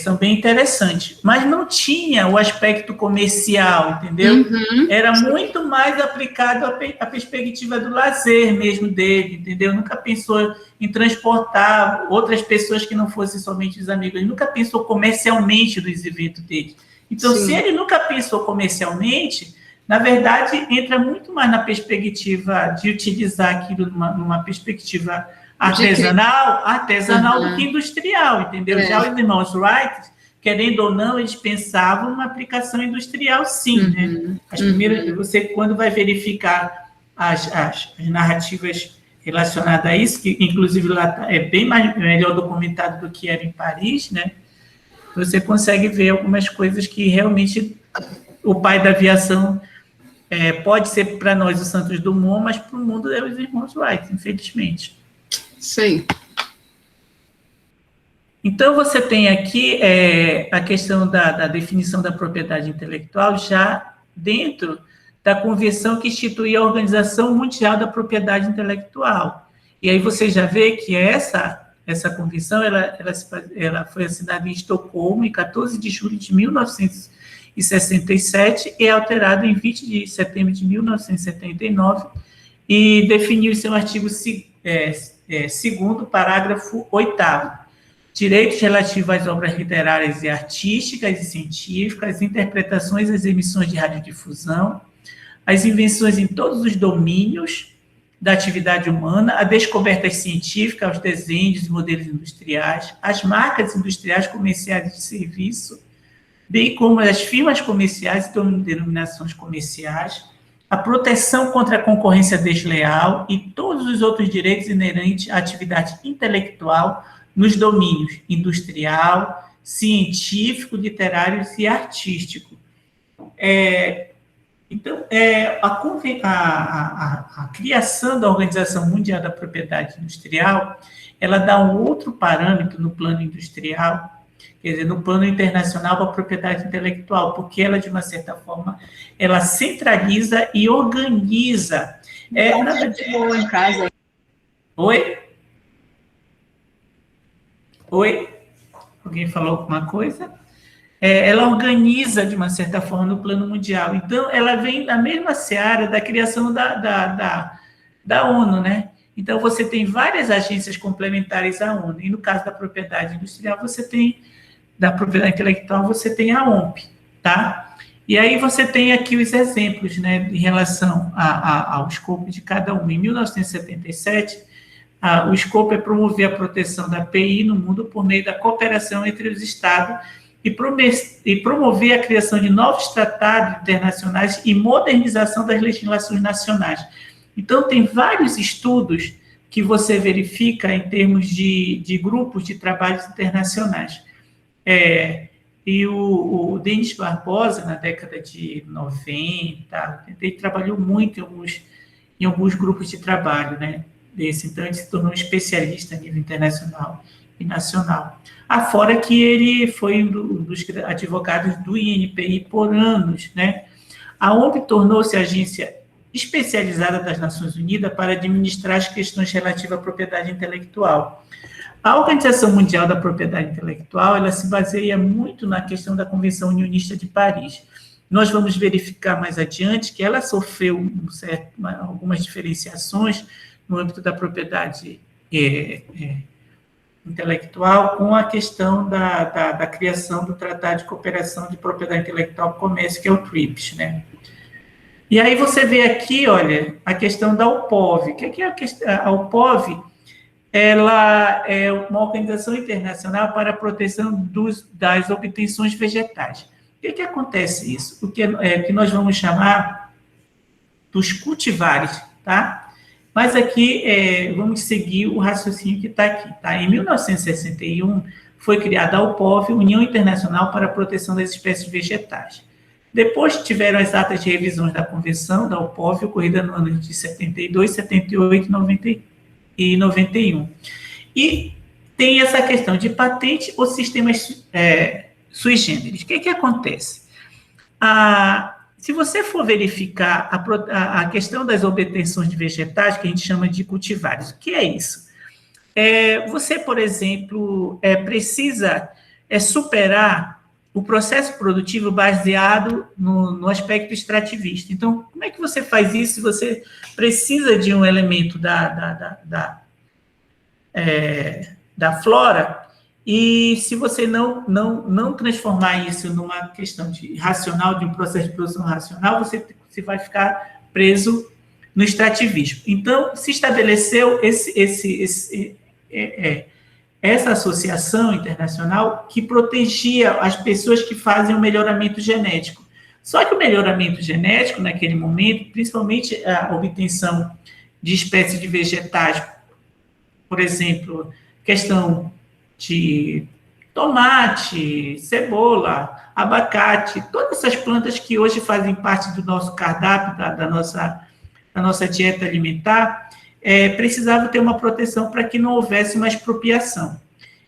são bem interessantes. Mas não tinha o aspecto comercial, entendeu? Era muito mais aplicado à perspectiva do lazer mesmo dele, entendeu? Nunca pensou em transportar outras pessoas que não fossem somente os amigos. Ele nunca pensou comercialmente nos eventos dele. Então, se ele nunca pensou comercialmente, na verdade, entra muito mais na perspectiva de utilizar aquilo numa perspectiva artesanal do que industrial, entendeu? Já os irmãos Wright, querendo ou não, eles pensavam numa aplicação industrial, sim, né? As primeiras, você, quando vai verificar as narrativas relacionadas a isso, que inclusive lá é bem melhor documentado do que era em Paris, né? Você consegue ver algumas coisas que realmente o pai da aviação pode ser para nós o Santos Dumont, mas para o mundo é os irmãos Wright, infelizmente.
Sim.
Então, você tem aqui a questão da definição da propriedade intelectual já dentro da convenção que institui a Organização Mundial da Propriedade Intelectual. E aí você já vê que essa convenção ela foi assinada em Estocolmo em 14 de julho de 1967 e é alterada em 20 de setembro de 1979 e definiu em seu artigo 2º, parágrafo 8º, direitos relativos às obras literárias e artísticas e científicas, interpretações das emissões de radiodifusão, as invenções em todos os domínios da atividade humana, a descobertas científicas, os desenhos e modelos industriais, as marcas industriais, comerciais de serviço, bem como as firmas comerciais e denominações comerciais, a proteção contra a concorrência desleal e todos os outros direitos inerentes à atividade intelectual nos domínios industrial, científico, literário e artístico. Então, a criação da Organização Mundial da Propriedade Industrial, ela dá um outro parâmetro no plano industrial, quer dizer, no plano internacional para a propriedade intelectual, porque ela, de uma certa forma, ela centraliza e organiza.
Em casa.
Oi? Oi? Alguém falou alguma coisa? Ela organiza, de uma certa forma, no plano mundial. Então, ela vem da mesma seara da criação da ONU, né? Então, você tem várias agências complementares à ONU. E, no caso da propriedade industrial, da propriedade intelectual, você tem a OMP, tá? E aí você tem aqui os exemplos, né, em relação ao escopo de cada um. Em 1977, o escopo é promover a proteção da PI no mundo por meio da cooperação entre os Estados e promover a criação de novos tratados internacionais e modernização das legislações nacionais. Então, tem vários estudos que você verifica em termos de grupos de trabalhos internacionais. E o Denis Barbosa, na década de 90, ele trabalhou muito em alguns grupos de trabalho, né, desse, então ele se tornou um especialista a nível internacional e nacional. Afora que ele foi um dos advogados do INPI por anos, né, a ONU tornou-se a agência especializada das Nações Unidas para administrar as questões relativas à propriedade intelectual. A Organização Mundial da Propriedade Intelectual, ela se baseia muito na questão da Convenção Unionista de Paris. Nós vamos verificar mais adiante que ela sofreu algumas diferenciações no âmbito da propriedade intelectual com a questão da criação do Tratado de Cooperação de Propriedade Intelectual e Comércio, que é o TRIPS, né? E aí você vê aqui, olha, a questão da UPOV. O que é a UPOV? Ela é uma organização internacional para a proteção das obtenções vegetais. O que acontece isso? O que nós vamos chamar dos cultivares, tá? Mas aqui vamos seguir o raciocínio que está aqui, tá? Em 1961, foi criada a UPOV, União Internacional para a Proteção das Espécies Vegetais. Depois tiveram as atas de revisões da Convenção da UPOV, ocorrida no ano de 72, 78 e 91. E tem essa questão de patente ou sistemas sui generis. O que acontece? Se você for verificar a questão das obtenções de vegetais, que a gente chama de cultivares, o que é isso? Você, por exemplo, precisa superar o processo produtivo baseado no aspecto extrativista. Então, como é que você faz isso se você precisa de um elemento da flora e se você não transformar isso numa questão racional, de um processo de produção racional, você vai ficar preso no extrativismo. Então, se estabeleceu essa associação internacional que protegia as pessoas que fazem o melhoramento genético. Só que o melhoramento genético, naquele momento, principalmente a obtenção de espécies de vegetais, por exemplo, questão de tomate, cebola, abacate, todas essas plantas que hoje fazem parte do nosso cardápio, da nossa dieta alimentar, precisavam ter uma proteção para que não houvesse uma expropriação.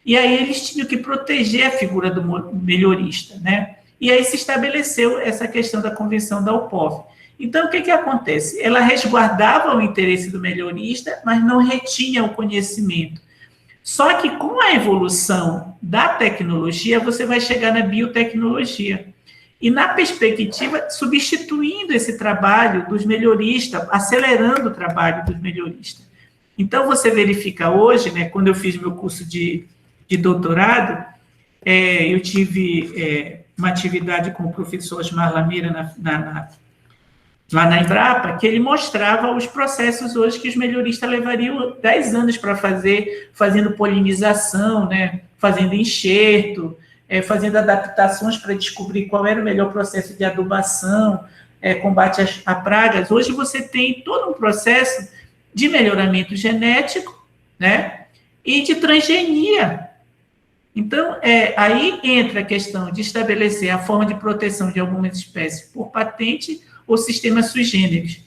E aí eles tinham que proteger a figura do melhorista, né? E aí se estabeleceu essa questão da Convenção da UPOV. Então, o que acontece? Ela resguardava o interesse do melhorista, mas não retinha o conhecimento. Só que com a evolução da tecnologia, você vai chegar na biotecnologia. E na perspectiva, substituindo esse trabalho dos melhoristas, acelerando o trabalho dos melhoristas. Então, você verifica hoje, né, quando eu fiz meu curso de doutorado, eu tive uma atividade com o professor Osmar Lameira lá na Embrapa, que ele mostrava os processos hoje que os melhoristas levariam 10 anos para fazer, fazendo polinização, né, fazendo enxerto, fazendo adaptações para descobrir qual era o melhor processo de adubação, combate a pragas. Hoje você tem todo um processo de melhoramento genético, né, e de transgenia. Então, aí entra a questão de estabelecer a forma de proteção de algumas espécies por patente ou sistema sui generis.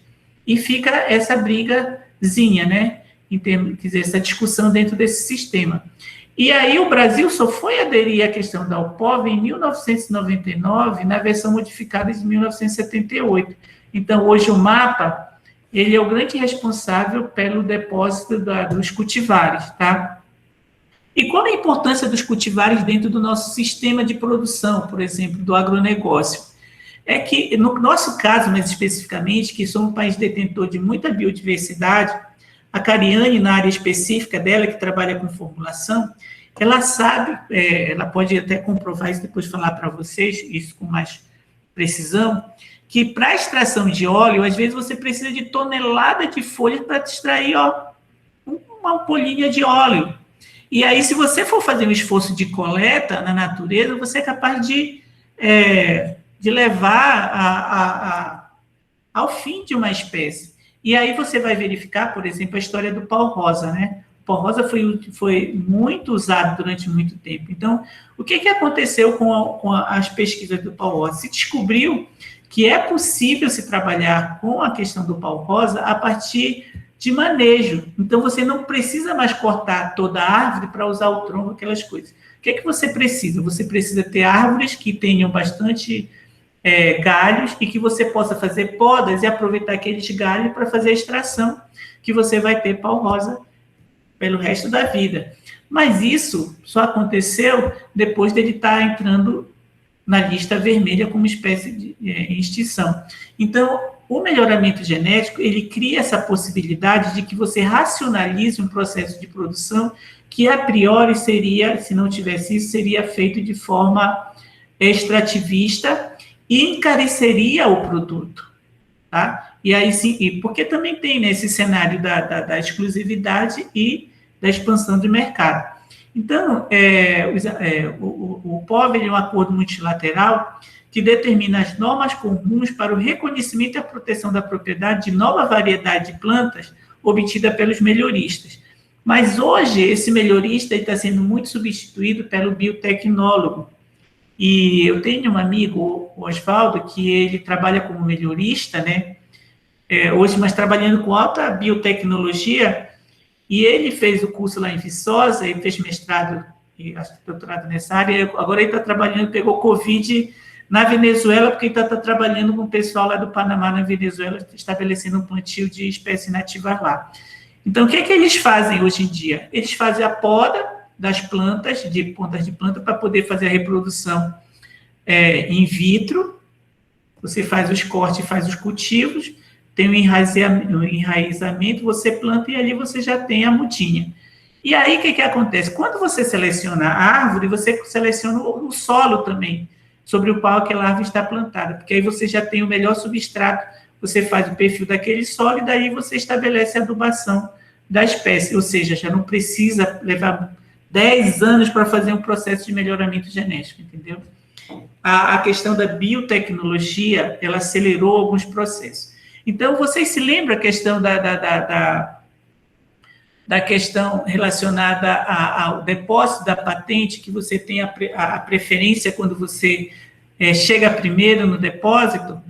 E fica essa brigazinha, né, quer dizer, essa discussão dentro desse sistema. E aí o Brasil só foi aderir à questão da UPOV em 1999, na versão modificada de 1978. Então, hoje o MAPA, ele é o grande responsável pelo depósito dos cultivares, tá? E qual é a importância dos cultivares dentro do nosso sistema de produção, por exemplo, do agronegócio? É que, no nosso caso, mais especificamente, que somos um país detentor de muita biodiversidade, a Cariane, na área específica dela, que trabalha com formulação, ela sabe, ela pode até comprovar isso, depois falar para vocês, isso com mais precisão, que para a extração de óleo, às vezes você precisa de tonelada de folhas para extrair uma ampolinha de óleo. E aí, se você for fazer um esforço de coleta na natureza, você é capaz de levar ao fim de uma espécie. E aí você vai verificar, por exemplo, a história do pau-rosa, né? O pau-rosa foi muito usado durante muito tempo. Então, o que aconteceu com as pesquisas do pau-rosa? Se descobriu que é possível se trabalhar com a questão do pau-rosa a partir de manejo. Então, você não precisa mais cortar toda a árvore para usar o tronco, aquelas coisas. O que você precisa? Você precisa ter árvores que tenham bastante galhos e que você possa fazer podas e aproveitar aqueles galhos para fazer a extração, que você vai ter pau-rosa pelo resto da vida. Mas isso só aconteceu depois dele estar entrando na lista vermelha como espécie de extinção. Então, o melhoramento genético, ele cria essa possibilidade de que você racionalize um processo de produção que, a priori, seria, se não tivesse isso, seria feito de forma extrativista e encareceria o produto, tá? E aí sim, porque também tem nesse cenário da exclusividade e da expansão de mercado. Então, o POV é um acordo multilateral que determina as normas comuns para o reconhecimento e a proteção da propriedade de nova variedade de plantas obtida pelos melhoristas. Mas hoje, esse melhorista está sendo muito substituído pelo biotecnólogo. E eu tenho um amigo, o Oswaldo, que ele trabalha como melhorista, né? Hoje, mas trabalhando com alta biotecnologia, e ele fez o curso lá em Viçosa, ele fez mestrado e acho que doutorado nessa área, agora ele está trabalhando, pegou Covid na Venezuela, porque ele está trabalhando com o pessoal lá do Panamá, na Venezuela, estabelecendo um plantio de espécies nativas lá. Então, o que eles fazem hoje em dia? Eles fazem a poda das plantas, de pontas de planta, para poder fazer a reprodução in vitro. Você faz os cortes, faz os cultivos, tem o enraizamento, você planta e ali você já tem a mutinha. E aí, o que acontece? Quando você seleciona a árvore, você seleciona o solo também, sobre o qual aquela árvore está plantada, porque aí você já tem o melhor substrato, você faz o perfil daquele solo e daí você estabelece a adubação da espécie, ou seja, já não precisa levar 10 anos para fazer um processo de melhoramento genético, entendeu? A questão da biotecnologia, ela acelerou alguns processos. Então, vocês se lembram a questão da questão relacionada ao depósito da patente, que você tem a preferência quando você chega primeiro no depósito,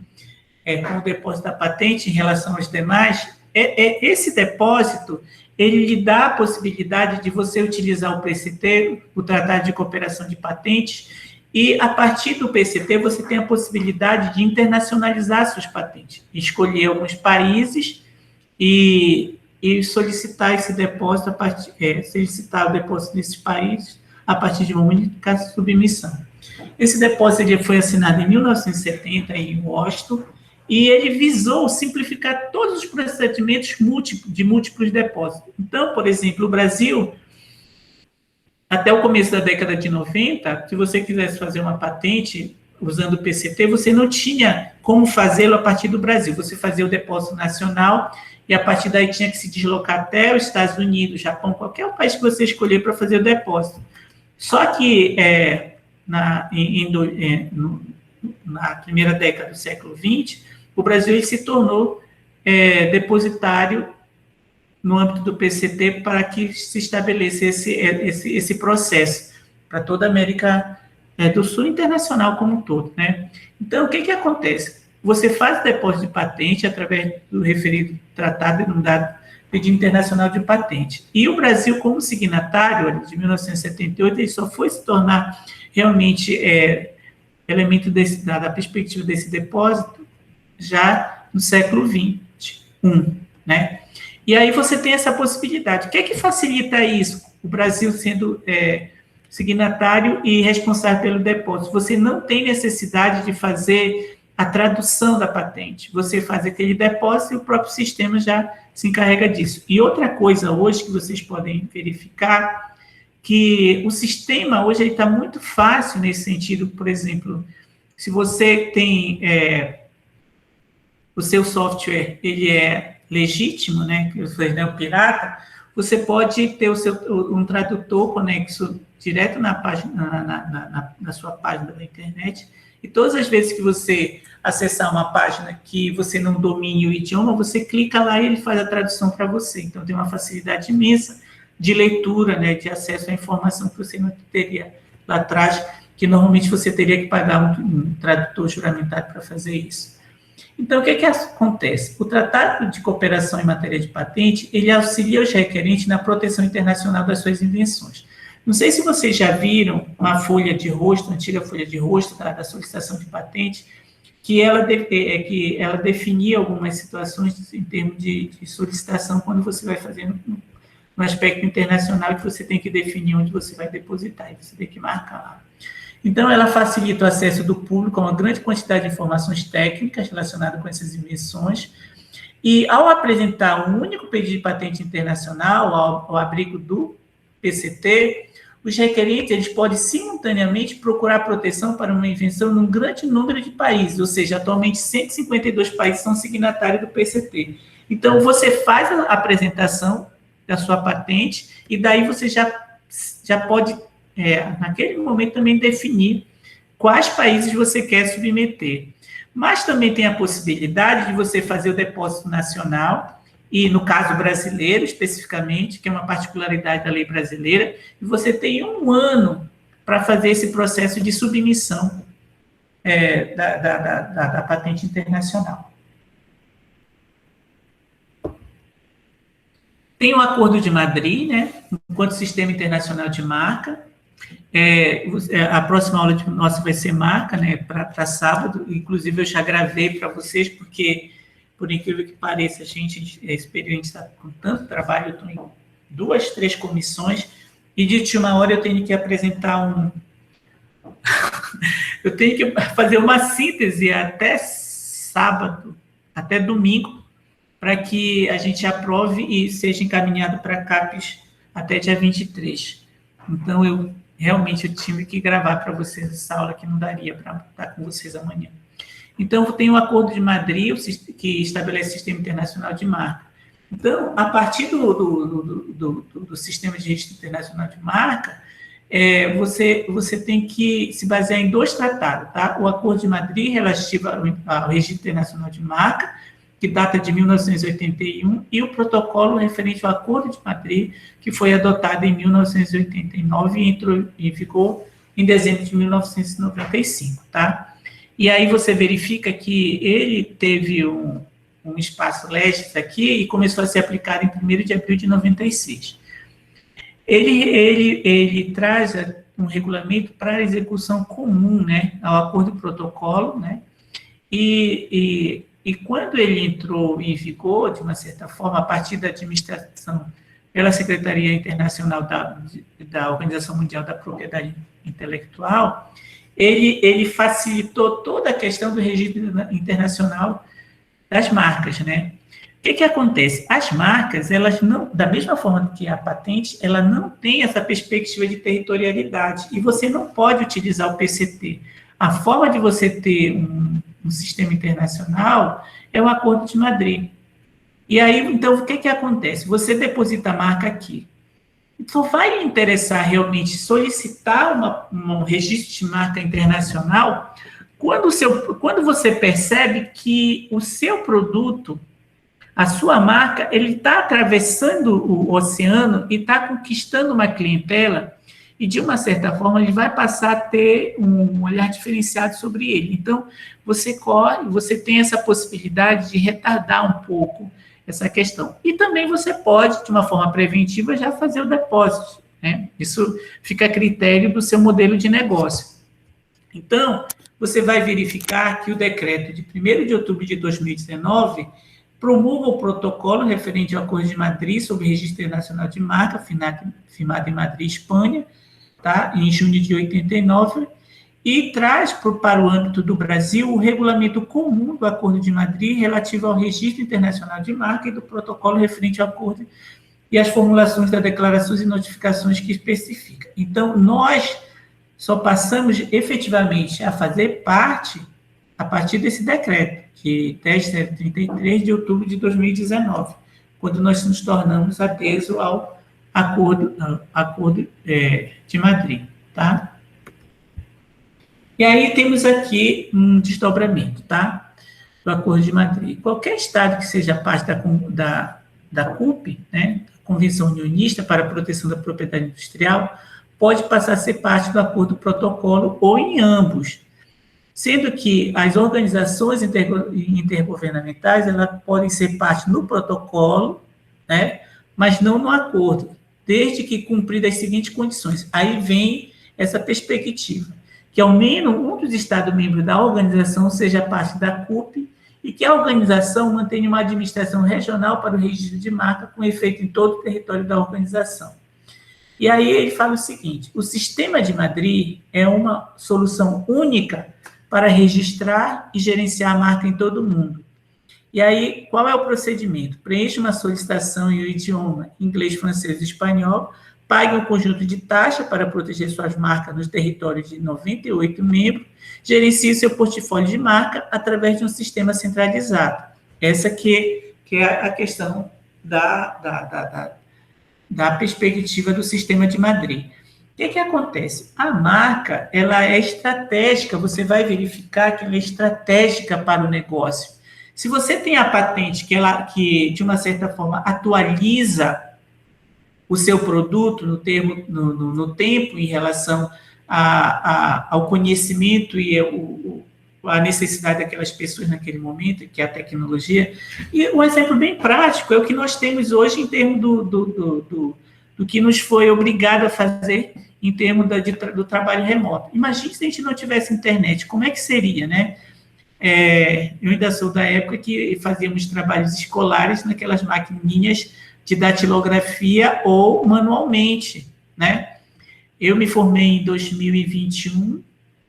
com o depósito da patente em relação aos demais? Esse depósito, ele lhe dá a possibilidade de você utilizar o PCT, o Tratado de Cooperação de Patentes, e, a partir do PCT, você tem a possibilidade de internacionalizar suas patentes, escolher alguns países e solicitar esse depósito, solicitar o depósito desses países a partir de uma única submissão. Esse depósito ele foi assinado em 1970 em Washington, e ele visou simplificar todos os procedimentos de múltiplos depósitos. Então, por exemplo, o Brasil, até o começo da década de 90, se você quisesse fazer uma patente usando o PCT, você não tinha como fazê-lo a partir do Brasil. Você fazia o depósito nacional e, a partir daí, tinha que se deslocar até os Estados Unidos, Japão, qualquer país que você escolher para fazer o depósito. Só que, na primeira década do século XX, o Brasil ele se tornou depositário no âmbito do PCT para que se estabelecesse esse processo para toda a América do Sul internacional como um todo, né? Então, o que acontece? Você faz o depósito de patente através do referido tratado denominado Pedido Internacional de Patente. E o Brasil, como signatário, de 1978, ele só foi se tornar realmente elemento da perspectiva desse depósito já no século XXI, né? E aí você tem essa possibilidade. O que que facilita isso? O Brasil sendo signatário e responsável pelo depósito. Você não tem necessidade de fazer a tradução da patente. Você faz aquele depósito e o próprio sistema já se encarrega disso. E outra coisa hoje que vocês podem verificar, que o sistema hoje está muito fácil nesse sentido. Por exemplo, se você tem o seu software, ele é legítimo, né, que você não é um pirata, você pode ter um tradutor conexo direto na página, na sua página da internet, e todas as vezes que você acessar uma página que você não domine o idioma, você clica lá e ele faz a tradução para você. Então, tem uma facilidade imensa de leitura, né, de acesso à informação que você não teria lá atrás, que normalmente você teria que pagar um tradutor juramentado para fazer isso. Então, o que acontece? O Tratado de Cooperação em Matéria de Patente, ele auxilia os requerentes na proteção internacional das suas invenções. Não sei se vocês já viram uma folha de rosto, antiga folha de rosto da solicitação de patente, que ela definia algumas situações em termos de solicitação quando você vai fazendo no aspecto internacional, que você tem que definir onde você vai depositar, e você tem que marcar lá. Então, ela facilita o acesso do público a uma grande quantidade de informações técnicas relacionadas com essas invenções, e ao apresentar um único pedido de patente internacional ao abrigo do PCT, os requerentes eles podem simultaneamente procurar proteção para uma invenção num grande número de países, ou seja, atualmente 152 países são signatários do PCT. Então, você faz a apresentação da sua patente e daí você já pode, naquele momento, também definir quais países você quer submeter. Mas também tem a possibilidade de você fazer o depósito nacional, e no caso brasileiro, especificamente, que é uma particularidade da lei brasileira, e você tem 1 ano para fazer esse processo de submissão da patente internacional. Tem o Acordo de Madrid, né, enquanto Sistema Internacional de Marca. A próxima aula nossa vai ser marca, né, para sábado, inclusive eu já gravei para vocês, porque, por incrível que pareça, a gente está com tanto trabalho, eu estou em 2, 3 comissões, e de última hora eu tenho que apresentar eu tenho que fazer uma síntese até sábado, até domingo, para que a gente aprove e seja encaminhado para a CAPES até dia 23. Então, realmente eu tive que gravar para vocês essa aula, que não daria para estar com vocês amanhã. Então, tem o Acordo de Madrid, que estabelece o Sistema Internacional de Marca. Então, a partir do Sistema de Registro Internacional de Marca, você tem que se basear em 2 tratados, tá? O Acordo de Madrid, relativo ao Registro Internacional de Marca, que data de 1981, e o protocolo referente ao Acordo de Madrid, que foi adotado em 1989 e entrou em vigor em dezembro de 1995, tá? E aí você verifica que ele teve um espaço legis aqui e começou a ser aplicado em 1º de abril de 96. Ele traz um regulamento para a execução comum, né, ao acordo e protocolo, né, e quando ele entrou em vigor, de uma certa forma, a partir da administração pela Secretaria Internacional da Organização Mundial da Propriedade Intelectual, ele facilitou toda a questão do registro internacional das marcas, né? O que acontece? As marcas, elas não, da mesma forma que a patente, ela não tem essa perspectiva de territorialidade, e você não pode utilizar o PCT. A forma de você ter um sistema internacional é o Acordo de Madrid. E aí, então, o que acontece? Você deposita a marca aqui. Então, vai lhe interessar realmente solicitar um registro de marca internacional quando você percebe que o seu produto, a sua marca, ele está atravessando o oceano e está conquistando uma clientela, e, de uma certa forma, ele vai passar a ter um olhar diferenciado sobre ele. Então, você tem essa possibilidade de retardar um pouco essa questão. E também você pode, de uma forma preventiva, já fazer o depósito, né? Isso fica a critério do seu modelo de negócio. Então, você vai verificar que o decreto de 1º de outubro de 2019 promulga o protocolo referente ao Acordo de Madrid sobre Registro Internacional de Marca, firmado em Madrid, Espanha, tá? Em junho de 89, e traz para o âmbito do Brasil o regulamento comum do Acordo de Madrid relativo ao Registro Internacional de Marca e do protocolo referente ao acordo e as formulações das declarações e notificações que especifica. Então, nós só passamos efetivamente a fazer parte a partir desse decreto, que 10.033 de outubro de 2019. quando nós nos tornamos adesos ao acordo de Madrid, tá? E aí temos aqui um desdobramento, tá? Do Acordo de Madrid. Qualquer Estado que seja parte da CUP, né, Convenção Unionista para a Proteção da Propriedade Industrial, pode passar a ser parte do acordo protocolo ou em ambos, sendo que as organizações intergovernamentais elas podem ser parte no protocolo, né, mas não no acordo, desde que cumpridas as seguintes condições. Aí vem essa perspectiva, que ao menos um dos Estados-membros da organização seja parte da CUP e que a organização mantenha uma administração regional para o registro de marca com efeito em todo o território da organização. E aí ele fala o seguinte: o sistema de Madrid é uma solução única para registrar e gerenciar a marca em todo o mundo. E aí, qual é o procedimento? Preencha uma solicitação em idioma inglês, francês e espanhol, pague um conjunto de taxa para proteger suas marcas nos territórios de 98 membros, gerencie seu portfólio de marca através de um sistema centralizado. Essa que é a questão da perspectiva do sistema de Madrid. O que acontece? A marca, ela é estratégica, você vai verificar que ela é estratégica para o negócio. Se você tem a patente que de uma certa forma, atualiza o seu produto no tempo em relação ao conhecimento e a necessidade daquelas pessoas naquele momento, que é a tecnologia. E um exemplo bem prático é o que nós temos hoje em termos do que nos foi obrigado a fazer em termos do trabalho remoto. Imagine se a gente não tivesse internet, como é que seria, né? Eu ainda sou da época que fazíamos trabalhos escolares naquelas maquininhas de datilografia ou manualmente, né? Eu me formei em 2021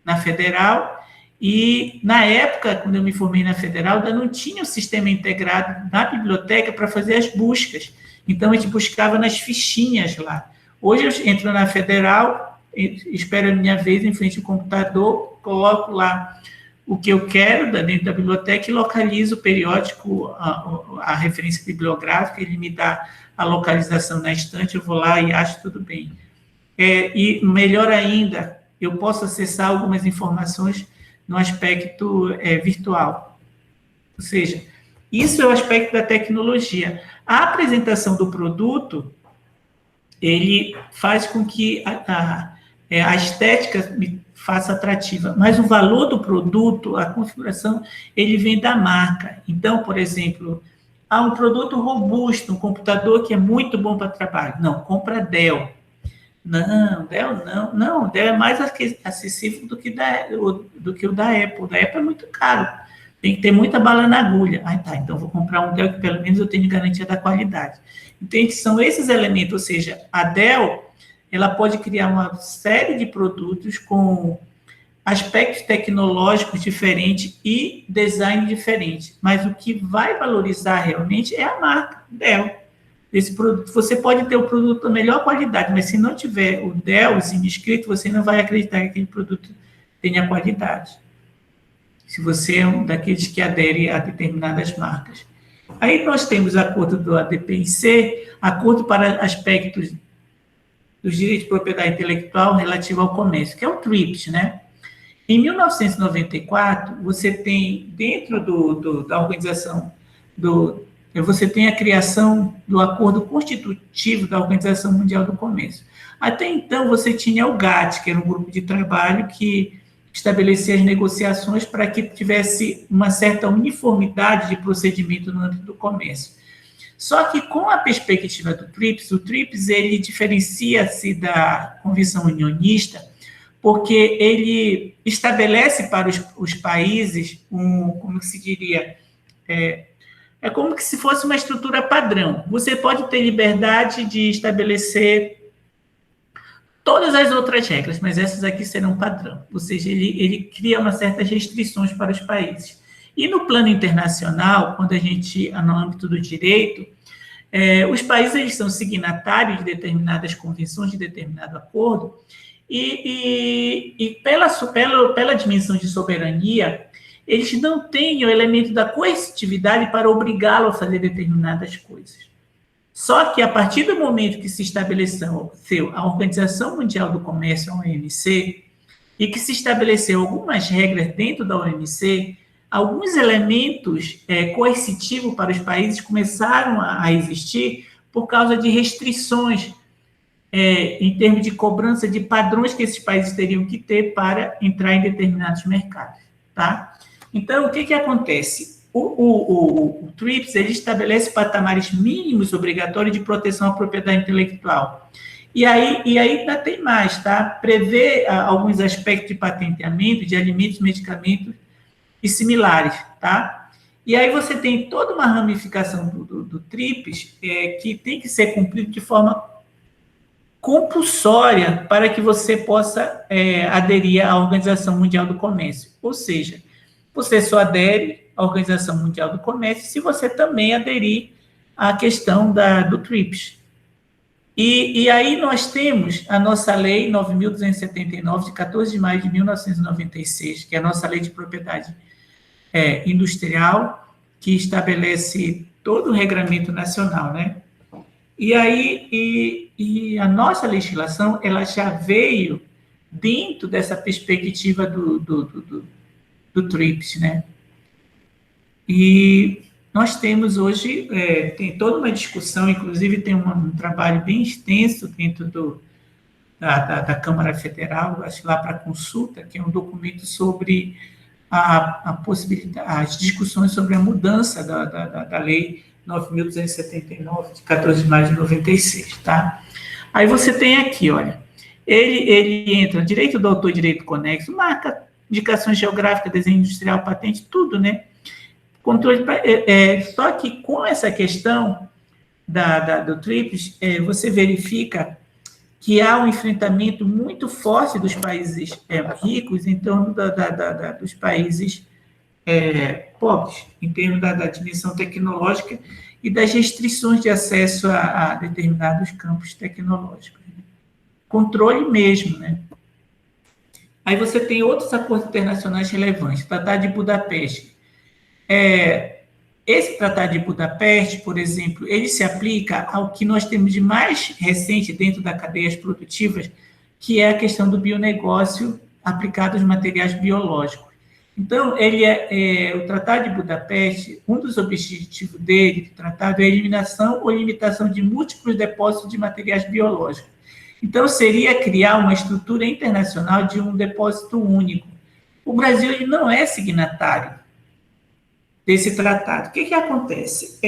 na Federal e, na época, quando eu me formei na Federal, ainda não tinha o sistema integrado na biblioteca para fazer as buscas. Então, a gente buscava nas fichinhas lá. Hoje, eu entro na Federal, espero a minha vez em frente ao computador, coloco lá o que eu quero dentro da biblioteca e localizo o periódico, a referência bibliográfica, ele me dá a localização na estante, eu vou lá e acho tudo bem. E melhor ainda, eu posso acessar algumas informações no aspecto virtual. Ou seja, isso é o aspecto da tecnologia. A apresentação do produto, ele faz com que a estética me faça atrativa, mas o valor do produto, a configuração, ele vem da marca. Então, por exemplo, há um produto robusto, um computador que é muito bom para trabalho. Não, compra Dell. Não, Dell não. Não, Dell é mais acessível do que o da Apple. O da Apple é muito caro. Tem que ter muita bala na agulha. Então vou comprar um Dell que pelo menos eu tenho garantia da qualidade. Entende? São esses elementos, ou seja, a Dell ela pode criar uma série de produtos com aspectos tecnológicos diferentes e design diferente, mas o que vai valorizar realmente é a marca Dell. Esse produto, você pode ter o produto da melhor qualidade, mas se não tiver o Dellzinho escrito, você não vai acreditar que aquele produto tenha qualidade. Se você é um daqueles que adere a determinadas marcas. Aí nós temos acordo do ADPIC, acordo para aspectos dos direitos de propriedade intelectual relativo ao comércio, que é o TRIPS, né? Em 1994, você tem, dentro da organização, você tem a criação do acordo constitutivo da Organização Mundial do Comércio. Até então, você tinha o GATT, que era um grupo de trabalho que estabelecia as negociações para que tivesse uma certa uniformidade de procedimento no âmbito do comércio. Só que com a perspectiva do TRIPS, o TRIPS ele diferencia-se da Convenção Unionista porque ele estabelece para os países como que se diria, é como que se fosse uma estrutura padrão. Você pode ter liberdade de estabelecer todas as outras regras, mas essas aqui serão padrão. Ou seja, ele cria umas certas restrições para os países. E no plano internacional, quando a gente, no âmbito do direito, os países eles são signatários de determinadas convenções, de determinado acordo, e pela dimensão de soberania, eles não têm o elemento da coercitividade para obrigá-lo a fazer determinadas coisas. Só que, a partir do momento que se estabeleceu a Organização Mundial do Comércio, a OMC, e que se estabeleceu algumas regras dentro da OMC, alguns elementos coercitivos para os países começaram a existir por causa de restrições em termos de cobrança de padrões que esses países teriam que ter para entrar em determinados mercados, tá? Então, o que acontece? O TRIPS, ele estabelece patamares mínimos obrigatórios de proteção à propriedade intelectual. E aí ainda tem mais, tá? Prevê alguns aspectos de patenteamento de alimentos, medicamentos e similares, tá? E aí você tem toda uma ramificação do TRIPS que tem que ser cumprido de forma compulsória para que você possa aderir à Organização Mundial do Comércio. Ou seja, você só adere à Organização Mundial do Comércio se você também aderir à questão do TRIPS. E aí nós temos a nossa Lei 9.279, de 14 de maio de 1996, que é a nossa Lei de Propriedade Industrial, que estabelece todo o regramento nacional, né? E aí, a nossa legislação, ela já veio dentro dessa perspectiva do TRIPS, né? E nós temos hoje, tem toda uma discussão, inclusive tem um trabalho bem extenso dentro da Câmara Federal, acho lá para consulta, que é um documento sobre a possibilidade, as discussões sobre a mudança da lei 9.279, de 14 de maio de 96, tá? Aí você tem aqui, olha, ele entra direito do autor, direito conexo, marca, indicações geográficas, desenho industrial, patente, tudo, né? Controle, só que com essa questão do TRIPS, você verifica que há um enfrentamento muito forte dos países ricos em torno dos países pobres, em termos da dimensão tecnológica e das restrições de acesso a determinados campos tecnológicos. Controle mesmo, né? Aí você tem outros acordos internacionais relevantes, Tratado de Budapeste. Esse Tratado de Budapeste, por exemplo, ele se aplica ao que nós temos de mais recente dentro das cadeias produtivas, que é a questão do bionegócio aplicado aos materiais biológicos. Então, o Tratado de Budapeste, um dos objetivos dele, do tratado, é a eliminação ou limitação de múltiplos depósitos de materiais biológicos. Então, seria criar uma estrutura internacional de um depósito único. O Brasil ele não é signatário desse tratado. O que acontece?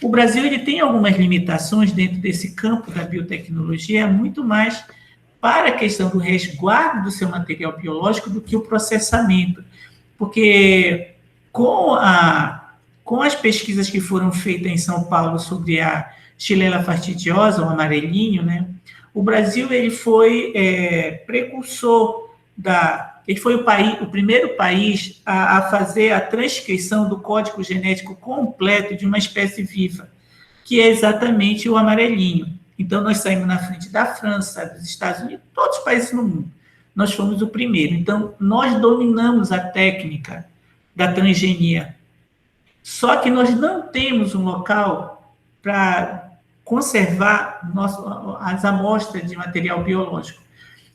O Brasil ele tem algumas limitações dentro desse campo da biotecnologia, muito mais para a questão do resguardo do seu material biológico do que o processamento. Porque com as pesquisas que foram feitas em São Paulo sobre a Xylella fastidiosa, o amarelinho, né, o Brasil ele foi precursor ele foi o primeiro país a fazer a transcrição do código genético completo de uma espécie viva, que é exatamente o amarelinho. Então, nós saímos na frente da França, dos Estados Unidos, todos os países no mundo. Nós fomos o primeiro. Então, nós dominamos a técnica da transgenia. Só que nós não temos um local para conservar as amostras de material biológico.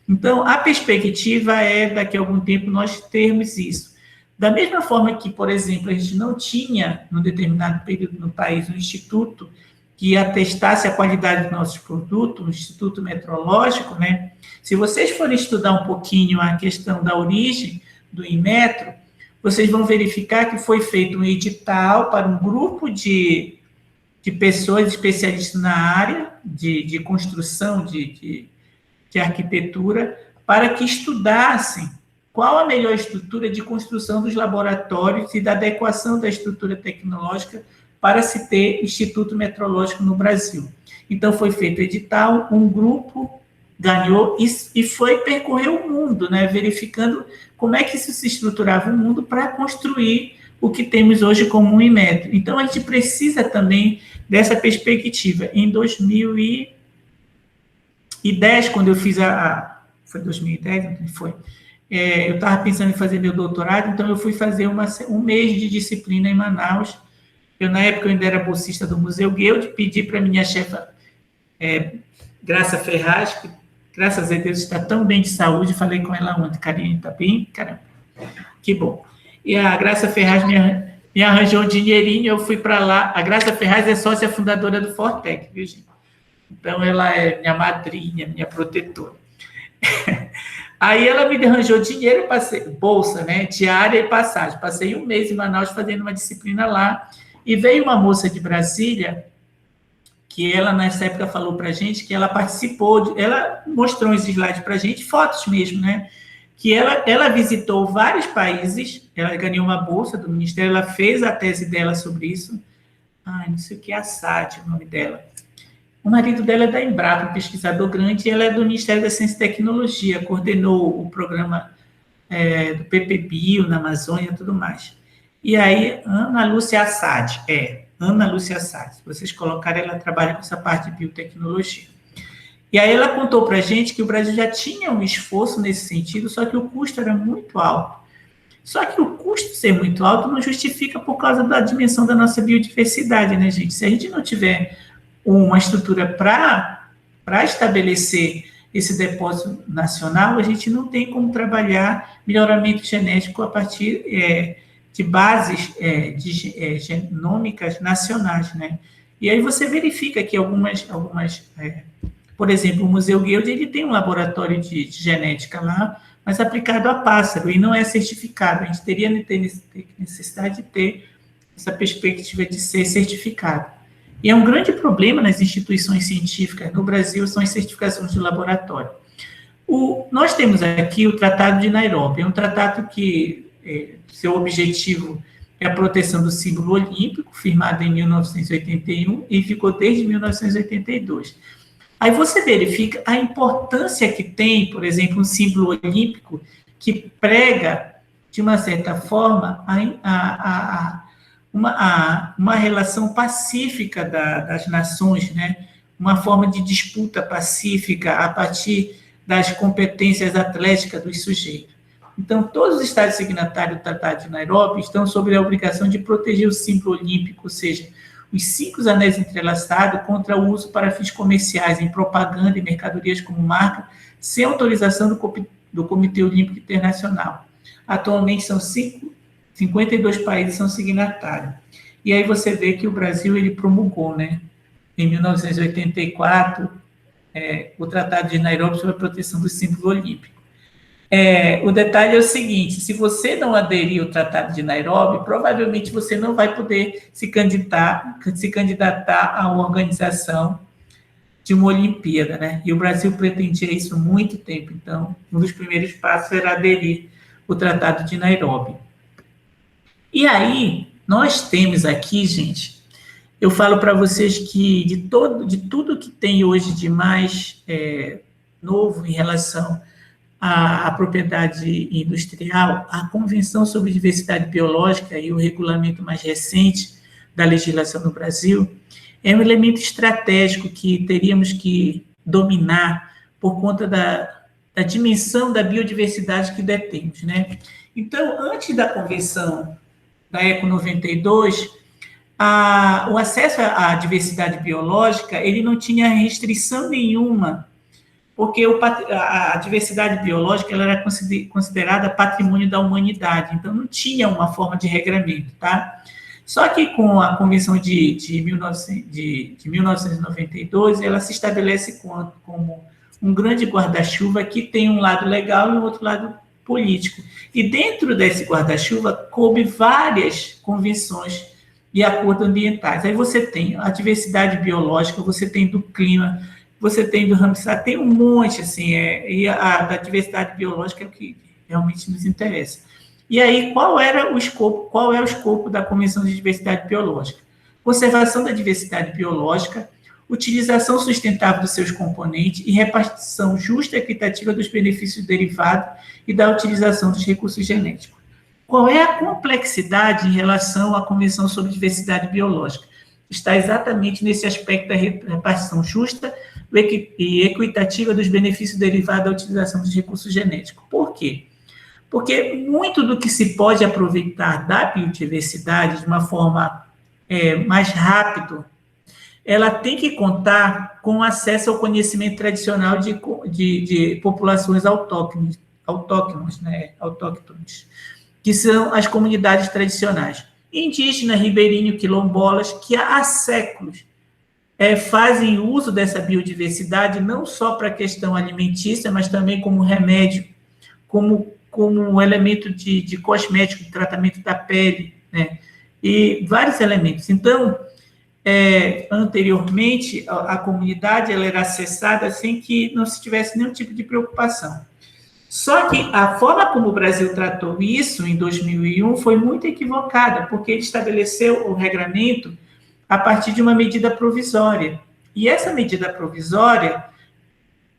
Então, a perspectiva daqui a algum tempo, nós termos isso. Da mesma forma que, por exemplo, a gente não tinha, num determinado período no país, um instituto que atestasse a qualidade dos nossos produtos, um instituto metrológico, né? Se vocês forem estudar um pouquinho a questão da origem do Inmetro, vocês vão verificar que foi feito um edital para um grupo de pessoas especialistas na área de construção, de arquitetura, para que estudassem qual a melhor estrutura de construção dos laboratórios e da adequação da estrutura tecnológica para se ter Instituto Metrológico no Brasil. Então, foi feito o edital, um grupo ganhou e foi percorrer o mundo, né, verificando como é que isso se estruturava o mundo para construir o que temos hoje como um Inmetro. Então, a gente precisa também dessa perspectiva. Em 2010, quando eu fiz foi 2010, não foi? Eu estava pensando em fazer meu doutorado, então eu fui fazer um mês de disciplina em Manaus, na época, eu ainda era bolsista do Museu Guild, pedi para minha chefa, Graça Ferraz, que, graças a Deus, está tão bem de saúde, falei com ela ontem, Karine, está bem? Caramba, que bom. E a Graça Ferraz me arranjou um dinheirinho, eu fui para lá. A Graça Ferraz é sócia fundadora do Fortec, viu, gente? Então, ela é minha madrinha, minha protetora. Aí ela me arranjou dinheiro, passei, bolsa, né, diária e passagem. Passei um mês em Manaus fazendo uma disciplina lá, e veio uma moça de Brasília, que ela, nessa época, falou para a gente que ela participou, ela mostrou uns slides para a gente, fotos mesmo, né, que ela visitou vários países, ela ganhou uma bolsa do Ministério, ela fez a tese dela sobre isso, não sei o que, Assad, o nome dela. O marido dela é da Embrapa, um pesquisador grande, e ela é do Ministério da Ciência e Tecnologia, coordenou o programa do PPBio na Amazônia e tudo mais. E aí, Ana Lúcia Assad, Ana Lúcia Assad, se vocês colocarem, ela trabalha com essa parte de biotecnologia. E aí ela contou para a gente que o Brasil já tinha um esforço nesse sentido, só que o custo era muito alto. Só que o custo ser muito alto não justifica por causa da dimensão da nossa biodiversidade, né, gente? Se a gente não tiver uma estrutura para estabelecer esse depósito nacional, a gente não tem como trabalhar melhoramento genético a partir de bases genômicas nacionais, né? E aí você verifica que algumas por exemplo, o Museu Guild, ele tem um laboratório de genética lá, mas aplicado a pássaro, e não é certificado. A gente teria necessidade de ter essa perspectiva de ser certificado. E é um grande problema nas instituições científicas no Brasil, são as certificações de laboratório. Nós temos aqui o Tratado de Nairobi, é um tratado que seu objetivo é a proteção do símbolo olímpico, firmado em 1981 e ficou desde 1982. Aí você verifica a importância que tem, por exemplo, um símbolo olímpico que prega, de uma certa forma, uma relação pacífica das nações, né? Uma forma de disputa pacífica a partir das competências atléticas dos sujeitos. Então, todos os estados signatários do Tratado de Nairobi estão sob a obrigação de proteger o símbolo olímpico, ou seja, os 5 anéis entrelaçados contra o uso para fins comerciais em propaganda e mercadorias como marca, sem autorização do Comitê Olímpico Internacional. Atualmente, são 52 países são signatários. E aí você vê que o Brasil ele promulgou, né, em 1984, o Tratado de Nairobi sobre a proteção do símbolo olímpico. O detalhe é o seguinte: se você não aderir ao Tratado de Nairobi, provavelmente você não vai poder se candidatar a uma organização de uma Olimpíada, né? E o Brasil pretendia isso há muito tempo. Então, um dos primeiros passos era aderir ao Tratado de Nairobi. E aí, nós temos aqui, gente, eu falo para vocês que de tudo que tem hoje de mais novo em relação à propriedade industrial, a Convenção sobre Diversidade Biológica e o regulamento mais recente da legislação no Brasil é um elemento estratégico que teríamos que dominar por conta da dimensão da biodiversidade que detemos, né? Então, antes da Convenção da ECO 92, o acesso à diversidade biológica ele não tinha restrição nenhuma, porque a diversidade biológica ela era considerada patrimônio da humanidade, então não tinha uma forma de regramento, tá? Só que com a Convenção de 1992, ela se estabelece como um grande guarda-chuva que tem um lado legal e um outro lado político. E dentro desse guarda-chuva coube várias convenções e acordos ambientais. Aí você tem a diversidade biológica, você tem do clima, você tem do Ramsar, tem um monte, assim, e a da diversidade biológica é o que realmente nos interessa. E aí, qual é o escopo da Convenção de Diversidade Biológica? Conservação da diversidade biológica, utilização sustentável dos seus componentes e repartição justa e equitativa dos benefícios derivados e da utilização dos recursos genéticos. Qual é a complexidade em relação à Convenção sobre Diversidade Biológica? Está exatamente nesse aspecto da repartição justa e equitativa dos benefícios derivados da utilização dos recursos genéticos. Por quê? Porque muito do que se pode aproveitar da biodiversidade de uma forma mais rápido, ela tem que contar com acesso ao conhecimento tradicional de populações autóctones, né, autóctones, que são as comunidades tradicionais, indígena, ribeirinho, quilombolas, que há séculos fazem uso dessa biodiversidade não só para a questão alimentícia, mas também como remédio, como um elemento de cosmético, de tratamento da pele, né? E vários elementos. Então, anteriormente, a comunidade ela era acessada sem que não se tivesse nenhum tipo de preocupação. Só que a forma como o Brasil tratou isso em 2001 foi muito equivocada, porque ele estabeleceu o regramento a partir de uma medida provisória. E essa medida provisória,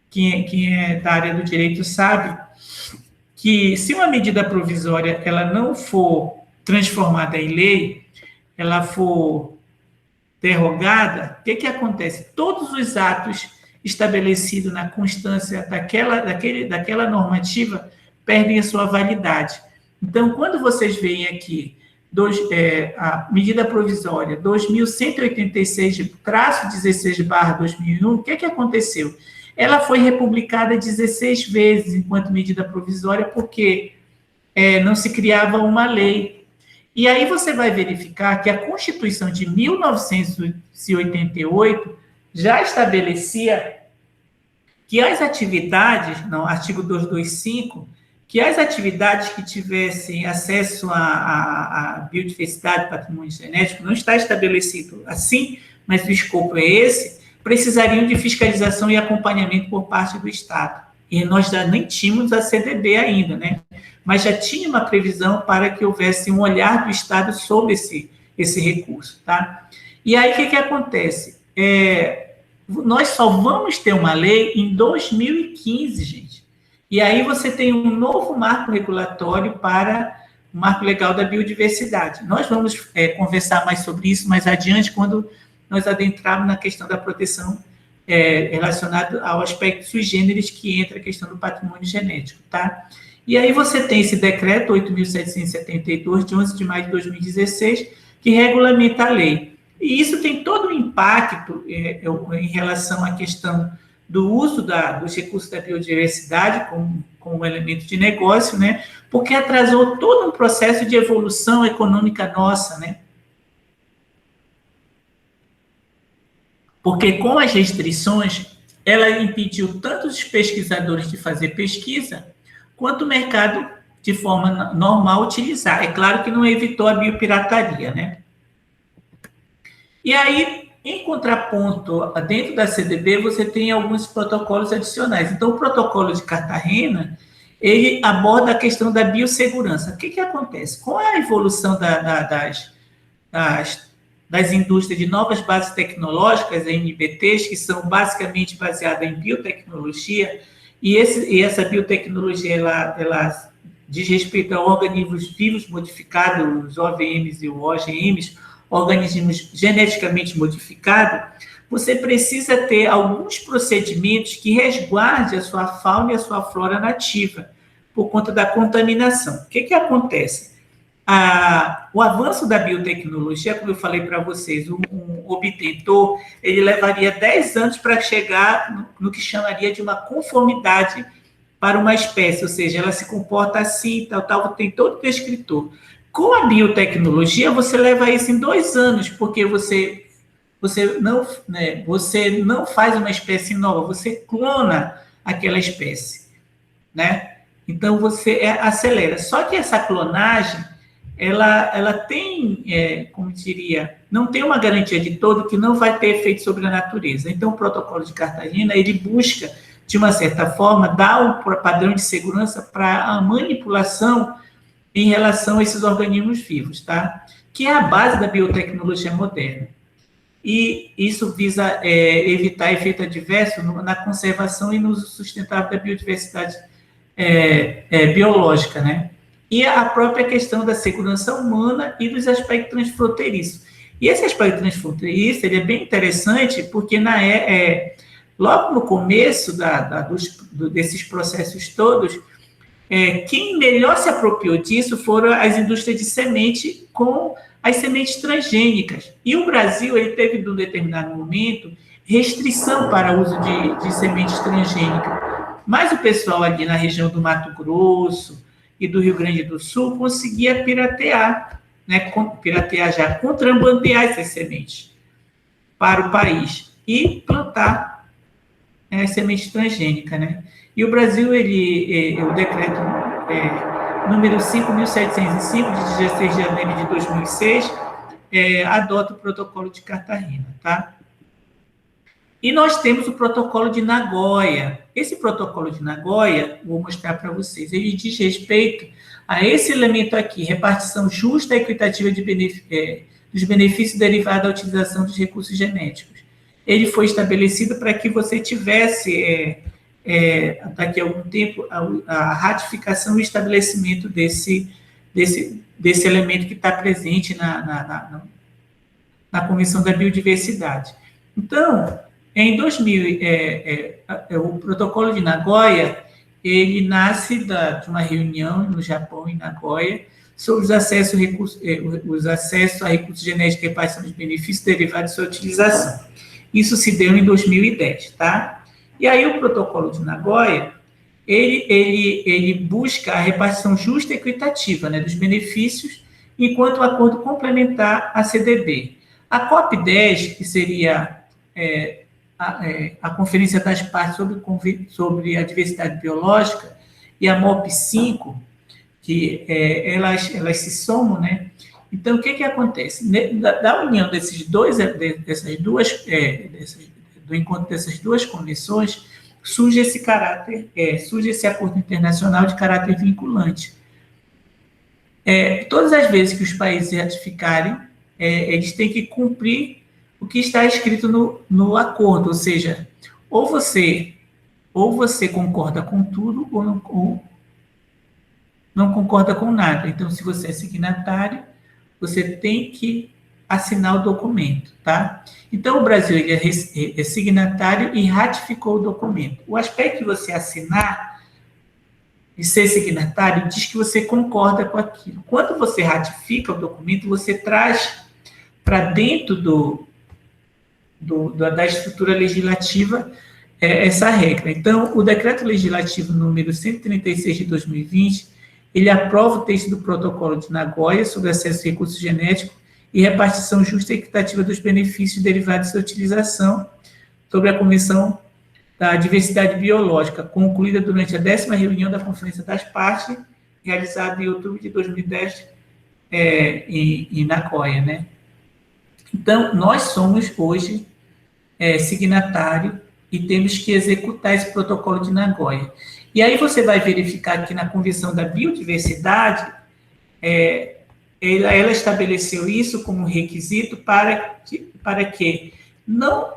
quem é da área do direito sabe, que se uma medida provisória ela não for transformada em lei, ela for derrogada, o que acontece? Todos os atos estabelecidos na constância daquela normativa perdem a sua validade. Então, quando vocês veem aqui a medida provisória 2186-16/2001, o que aconteceu? Ela foi republicada 16 vezes enquanto medida provisória, porque não se criava uma lei. E aí você vai verificar que a Constituição de 1988 já estabelecia que as atividades, no artigo 225, que as atividades que tivessem acesso à biodiversidade, patrimônio genético, não está estabelecido assim, mas o escopo é esse, precisariam de fiscalização e acompanhamento por parte do Estado. E nós já nem tínhamos a CDB ainda, né? Mas já tinha uma previsão para que houvesse um olhar do Estado sobre esse recurso, tá? E aí, o que acontece? Nós só vamos ter uma lei em 2015, gente. E aí você tem um novo marco regulatório para o marco legal da biodiversidade. Nós vamos conversar mais sobre isso mais adiante, quando nós adentrarmos na questão da proteção relacionada ao aspecto sui generis, que entra a questão do patrimônio genético, tá? E aí você tem esse decreto 8.772, de 11 de maio de 2016, que regulamenta a lei. E isso tem todo um impacto em relação à questão do uso dos recursos da biodiversidade como um elemento de negócio, né? Porque atrasou todo um processo de evolução econômica nossa, né? Porque com as restrições, ela impediu tanto os pesquisadores de fazer pesquisa, quanto o mercado, de forma normal, utilizar. É claro que não evitou a biopirataria, né? E aí, em contraponto, dentro da CDB, você tem alguns protocolos adicionais. Então, o protocolo de Cartagena, ele aborda a questão da biossegurança. O que acontece? Com a evolução das indústrias de novas bases tecnológicas, NBTs, que são basicamente baseadas em biotecnologia, e essa biotecnologia, ela diz respeito a organismos vivos modificados, os OVMs e os OGMs, organismos geneticamente modificados, você precisa ter alguns procedimentos que resguardem a sua fauna e a sua flora nativa, por conta da contaminação. O que acontece? O avanço da biotecnologia, como eu falei para vocês, um obtentor, ele levaria 10 anos para chegar no que chamaria de uma conformidade para uma espécie, ou seja, ela se comporta assim, tal, tem todo o descritor. Com a biotecnologia, você leva isso em 2 anos, porque você não faz uma espécie nova, você clona aquela espécie, né? Então, você acelera. Só que essa clonagem, ela tem, como diria, não tem uma garantia de todo que não vai ter efeito sobre a natureza. Então, o protocolo de Cartagena, ele busca, de uma certa forma, dar um padrão de segurança para a manipulação em relação a esses organismos vivos, tá? Que é a base da biotecnologia moderna. E isso visa evitar efeito adverso na conservação e no uso sustentável da biodiversidade biológica, né? E a própria questão da segurança humana e dos aspectos transfronteiriços. E esse aspecto transfronteiriço, ele é bem interessante, porque logo no começo desses processos todos, quem melhor se apropriou disso foram as indústrias de semente com as sementes transgênicas. E o Brasil, ele teve, num determinado momento, restrição para o uso de sementes transgênicas. Mas o pessoal ali na região do Mato Grosso e do Rio Grande do Sul conseguia piratear, né, já, contrabandear essas sementes para o país e plantar as sementes transgênicas, né? E o Brasil, o decreto número 5.705, de 16 de janeiro de 2006, adota o protocolo de Cartagena, tá? E nós temos o protocolo de Nagoya. Esse protocolo de Nagoya, vou mostrar para vocês, ele diz respeito a esse elemento aqui, repartição justa e equitativa dos benefícios derivados da utilização dos recursos genéticos. Ele foi estabelecido para que você tivesse, daqui a algum tempo, a ratificação e estabelecimento desse elemento que está presente na Convenção da Biodiversidade. Então, em 2000, o protocolo de Nagoya, ele nasce de uma reunião no Japão, em Nagoya, sobre os acessos a recursos genéticos e repartição de benefícios derivados de sua utilização. Isso se deu em 2010, tá? E aí o protocolo de Nagoya, ele busca a repartição justa e equitativa, né, dos benefícios, enquanto o acordo complementar a CDB. A COP10, que seria a Conferência das Partes sobre a Diversidade Biológica, e a MOP5, que elas se somam, né? Então, o que acontece? Da união do encontro dessas duas convenções, surge esse acordo internacional de caráter vinculante. Todas as vezes que os países ratificarem, eles têm que cumprir o que está escrito no acordo, ou seja, ou você concorda com tudo ou não concorda com nada. Então, se você é signatário, você tem que assinar o documento, tá? Então, o Brasil ele é signatário e ratificou o documento. O aspecto de você assinar e ser signatário diz que você concorda com aquilo. Quando você ratifica o documento, você traz para dentro da estrutura legislativa essa regra. Então, o Decreto Legislativo número 136 de 2020, ele aprova o texto do Protocolo de Nagoya sobre acesso a recursos genéticos e repartição justa e equitativa dos benefícios derivados de sua utilização, sobre a Convenção da Diversidade Biológica, concluída durante a 10ª reunião da Conferência das Partes, realizada em outubro de 2010 em Nagoya, né? Então, nós somos hoje signatário e temos que executar esse protocolo de Nagoya. E aí você vai verificar que na Convenção da Biodiversidade, ela estabeleceu isso como requisito para que não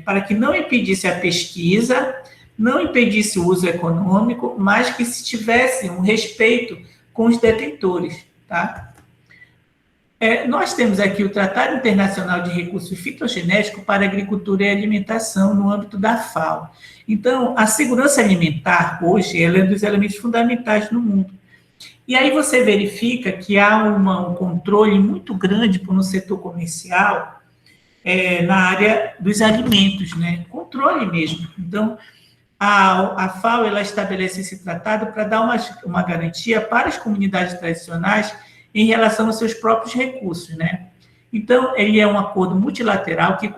para que não impedisse a pesquisa, não impedisse o uso econômico, mas que se tivesse um respeito com os detentores, tá? Nós temos aqui o Tratado Internacional de Recursos Fitogenéticos para Agricultura e Alimentação no âmbito da FAO. Então, a segurança alimentar, hoje, ela é um dos elementos fundamentais no mundo. E aí você verifica que há um controle muito grande por um setor comercial na área dos alimentos, né? Controle mesmo. Então, a FAO ela estabelece esse tratado para dar uma garantia para as comunidades tradicionais em relação aos seus próprios recursos, né? Então, ele é um acordo multilateral que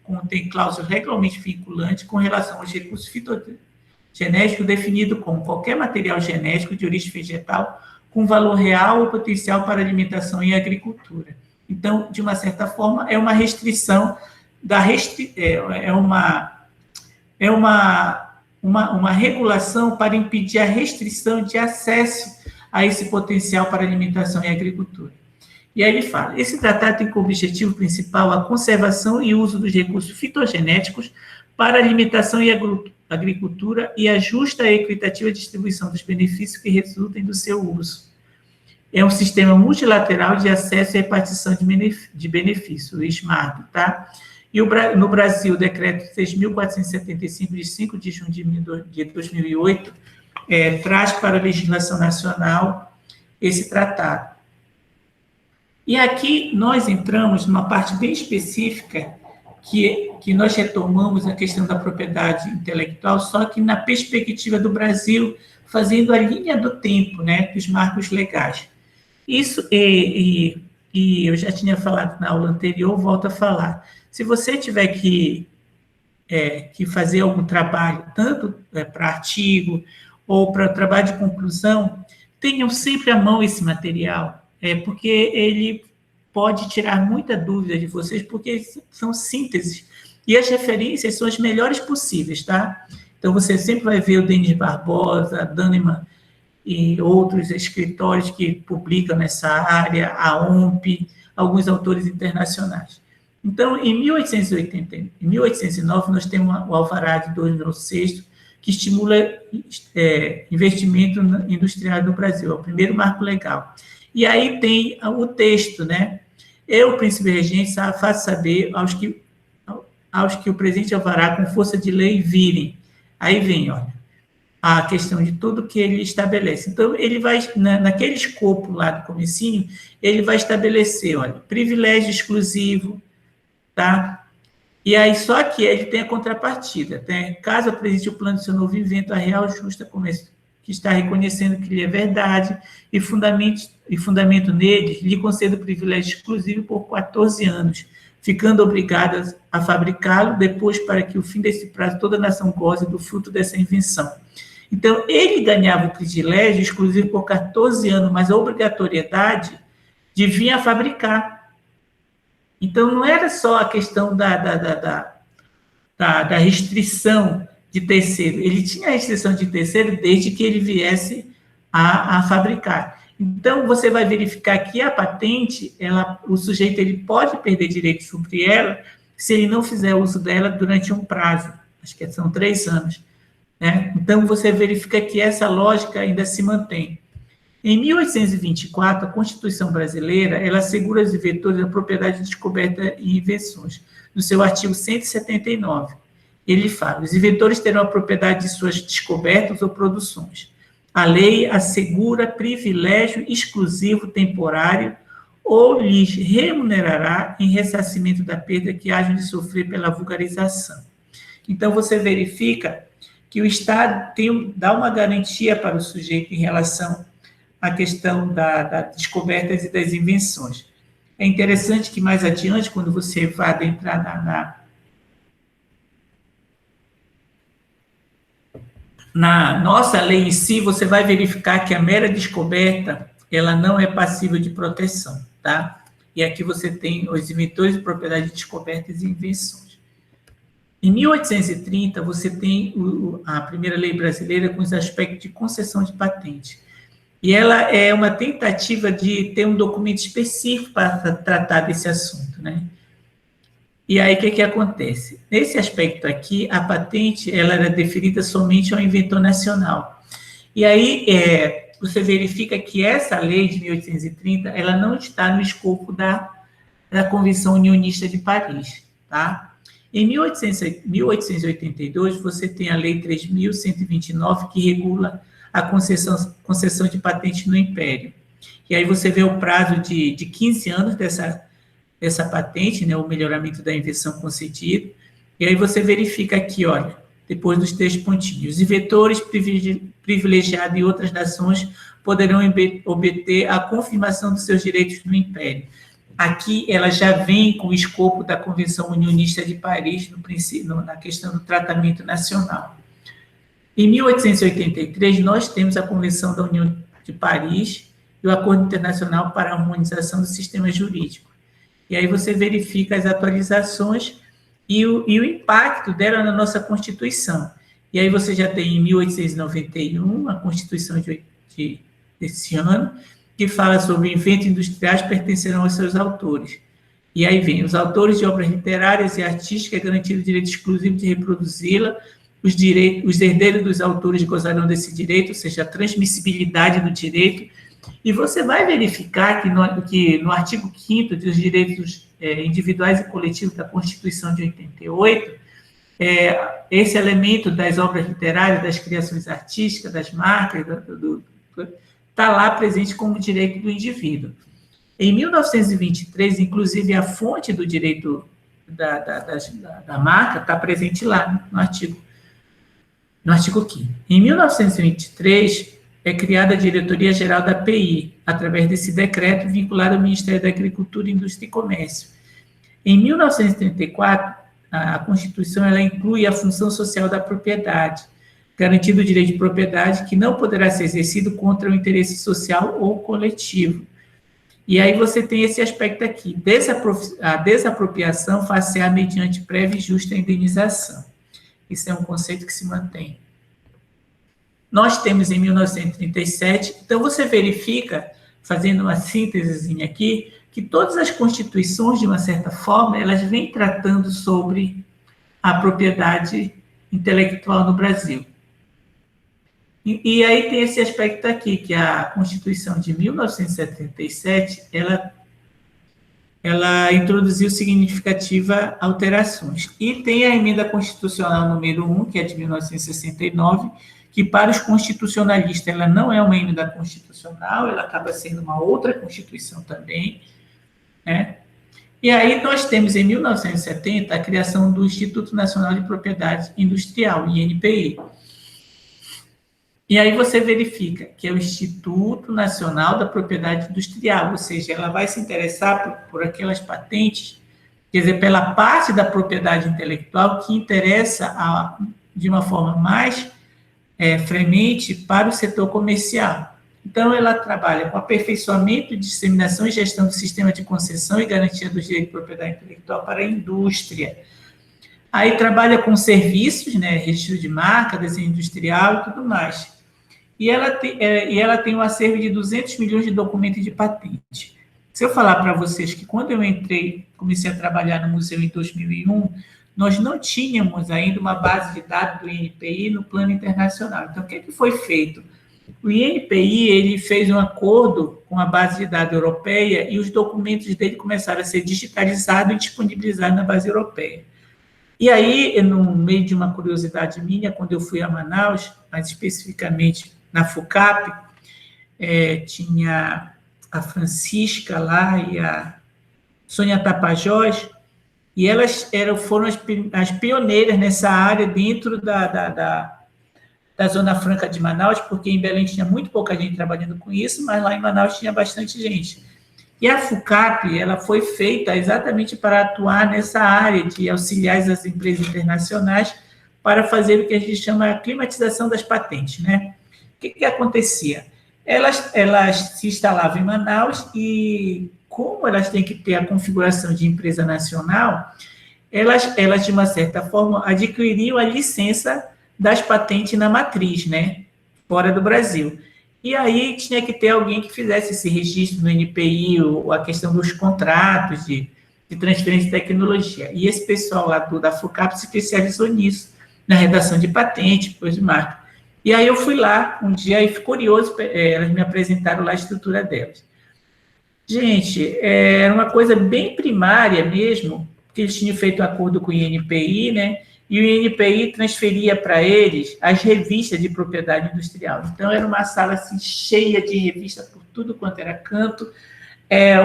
contém cláusulas regularmente vinculantes com relação aos recursos fitogenéticos definido como qualquer material genético de origem vegetal com valor real ou potencial para alimentação e agricultura. Então, de uma certa forma, é uma restrição uma regulação para impedir a restrição de acesso a esse potencial para alimentação e agricultura. E aí ele fala, esse tratado tem como objetivo principal a conservação e uso dos recursos fitogenéticos para alimentação e agricultura e a justa e equitativa distribuição dos benefícios que resultem do seu uso. É um sistema multilateral de acesso e repartição de benefícios, o SMART, tá? E no Brasil, o decreto 6.475, de 5 de junho de 2008, traz para a legislação nacional esse tratado. E aqui nós entramos numa parte bem específica que nós retomamos a questão da propriedade intelectual, só que na perspectiva do Brasil, fazendo a linha do tempo, né, dos marcos legais. Isso, e eu já tinha falado na aula anterior, volto a falar. Se você tiver que fazer algum trabalho, tanto para artigo ou para trabalho de conclusão, tenham sempre à mão esse material, porque ele pode tirar muita dúvida de vocês, porque são sínteses, e as referências são as melhores possíveis, tá? Então, você sempre vai ver o Denis Barbosa, Daneman e outros escritores que publicam nessa área, a OMP, alguns autores internacionais. Então, em 1809, nós temos o Alvará de 2006, que estimula investimento industrial no Brasil, é o primeiro marco legal. E aí tem o texto, né? Eu, príncipe regente, faço saber aos que o presidente Alvará, com força de lei, virem. Aí vem, olha, a questão de tudo que ele estabelece. Então, ele vai, naquele escopo lá do comecinho, ele vai estabelecer, olha, privilégio exclusivo, tá? E aí, só que ele tem a contrapartida, né? Caso apresente o plano de seu novo invento, a real justa que está reconhecendo que lhe é verdade e fundamento nele, lhe concede o privilégio exclusivo por 14 anos, ficando obrigadas a fabricá-lo depois para que, o fim desse prazo, toda a nação goze do fruto dessa invenção. Então, ele ganhava o privilégio exclusivo por 14 anos, mas a obrigatoriedade de vir a fabricar. Então, não era só a questão da restrição de terceiro. Ele tinha a restrição de terceiro desde que ele viesse a fabricar. Então, você vai verificar que a patente, o sujeito ele pode perder direito sobre ela se ele não fizer uso dela durante um prazo, acho que são 3 anos. Né? Então, você verifica que essa lógica ainda se mantém. Em 1824, a Constituição brasileira, ela assegura aos inventores a propriedade de descoberta e invenções. No seu artigo 179, ele fala, os inventores terão a propriedade de suas descobertas ou produções. A lei assegura privilégio exclusivo temporário ou lhes remunerará em ressarcimento da perda que hajam de sofrer pela vulgarização. Então, você verifica que o Estado dá uma garantia para o sujeito em relação à questão das descobertas e das invenções. É interessante que mais adiante, quando você vai adentrar na nossa lei em si, você vai verificar que a mera descoberta, ela não é passível de proteção, tá? E aqui você tem os inventores de propriedade de descobertas e invenções. Em 1830, você tem a primeira lei brasileira com os aspectos de concessão de patente. E ela é uma tentativa de ter um documento específico para tratar desse assunto, né? E aí, o que acontece? Nesse aspecto aqui, a patente ela era deferida somente ao inventor nacional. E aí, você verifica que essa lei de 1830, ela não está no escopo da Convenção Unionista de Paris, tá? Em 1882, você tem a Lei 3.129, que regula a concessão de patente no Império. E aí você vê o prazo de 15 anos dessa patente, né, o melhoramento da invenção concedido, e aí você verifica aqui, olha, depois dos 3 pontinhos, os inventores privilegiados em outras nações poderão obter a confirmação dos seus direitos no Império. Aqui ela já vem com o escopo da Convenção Unionista de Paris, na questão do tratamento nacional. Em 1883, nós temos a Convenção da União de Paris e o Acordo Internacional para a Harmonização do Sistema Jurídico. E aí você verifica as atualizações e o impacto dela na nossa Constituição. E aí você já tem, em 1891, a Constituição desse ano, que fala sobre inventos industriais pertencerão aos seus autores. E aí vem, os autores de obras literárias e artísticas é garantido o direito exclusivo de reproduzi-la, os herdeiros dos autores gozarão desse direito, ou seja, a transmissibilidade do direito, e você vai verificar que no artigo 5º dos direitos individuais e coletivos da Constituição de 88, esse elemento das obras literárias, das criações artísticas, das marcas, está lá presente como direito do indivíduo. Em 1923, inclusive, a fonte do direito da marca está presente lá no artigo 5º. Em 1923, é criada a Diretoria-Geral da PI, através desse decreto vinculado ao Ministério da Agricultura, Indústria e Comércio. Em 1934, a Constituição ela inclui a função social da propriedade, garantindo o direito de propriedade que não poderá ser exercido contra o interesse social ou coletivo. E aí você tem esse aspecto aqui, a desapropriação far-se-á mediante prévia e justa indenização. Isso é um conceito que se mantém. Nós temos em 1937, então você verifica, fazendo uma síntesezinha aqui, que todas as constituições, de uma certa forma, elas vêm tratando sobre a propriedade intelectual no Brasil. E aí tem esse aspecto aqui, que a Constituição de 1977, ela introduziu significativas alterações. E tem a Emenda Constitucional número 1, que é de 1969, que para os constitucionalistas ela não é uma emenda constitucional, ela acaba sendo uma outra Constituição também, né? E aí nós temos, em 1970, a criação do Instituto Nacional de Propriedade Industrial, INPI. E aí você verifica que é o Instituto Nacional da Propriedade Industrial, ou seja, ela vai se interessar por aquelas patentes, quer dizer, pela parte da propriedade intelectual que interessa de uma forma mais fremente para o setor comercial. Então, ela trabalha com aperfeiçoamento, disseminação e gestão do sistema de concessão e garantia do direito de propriedade intelectual para a indústria. Aí trabalha com serviços, né, registro de marca, desenho industrial e tudo mais. E ela tem um acervo de 200 milhões de documentos de patente. Se eu falar para vocês que quando eu comecei a trabalhar no museu em 2001, nós não tínhamos ainda uma base de dados do INPI no plano internacional. Então, o que foi feito? O INPI ele fez um acordo com a base de dados europeia e os documentos dele começaram a ser digitalizados e disponibilizados na base europeia. E aí, no meio de uma curiosidade minha, quando eu fui a Manaus, mais especificamente na FUCAP, tinha a Francisca lá e a Sônia Tapajós, e elas foram as pioneiras nessa área dentro da Zona Franca de Manaus, porque em Belém tinha muito pouca gente trabalhando com isso, mas lá em Manaus tinha bastante gente. E a FUCAP, ela foi feita exatamente para atuar nessa área de auxiliar as empresas internacionais para fazer o que a gente chama a climatização das patentes, né? O que acontecia? Elas se instalavam em Manaus e, como elas têm que ter a configuração de empresa nacional, elas de uma certa forma, adquiriam a licença das patentes na matriz, né? Fora do Brasil. E aí tinha que ter alguém que fizesse esse registro no NPI, ou a questão dos contratos de transferência de tecnologia. E esse pessoal lá da FUCAP se especializou nisso, na redação de patente, coisa de marca. E aí eu fui lá um dia e fui curioso, elas me apresentaram lá a estrutura delas. Gente, era uma coisa bem primária mesmo, porque eles tinham feito um acordo com o INPI, né? E o INPI transferia para eles as revistas de propriedade industrial. Então, era uma sala assim, cheia de revistas por tudo quanto era canto,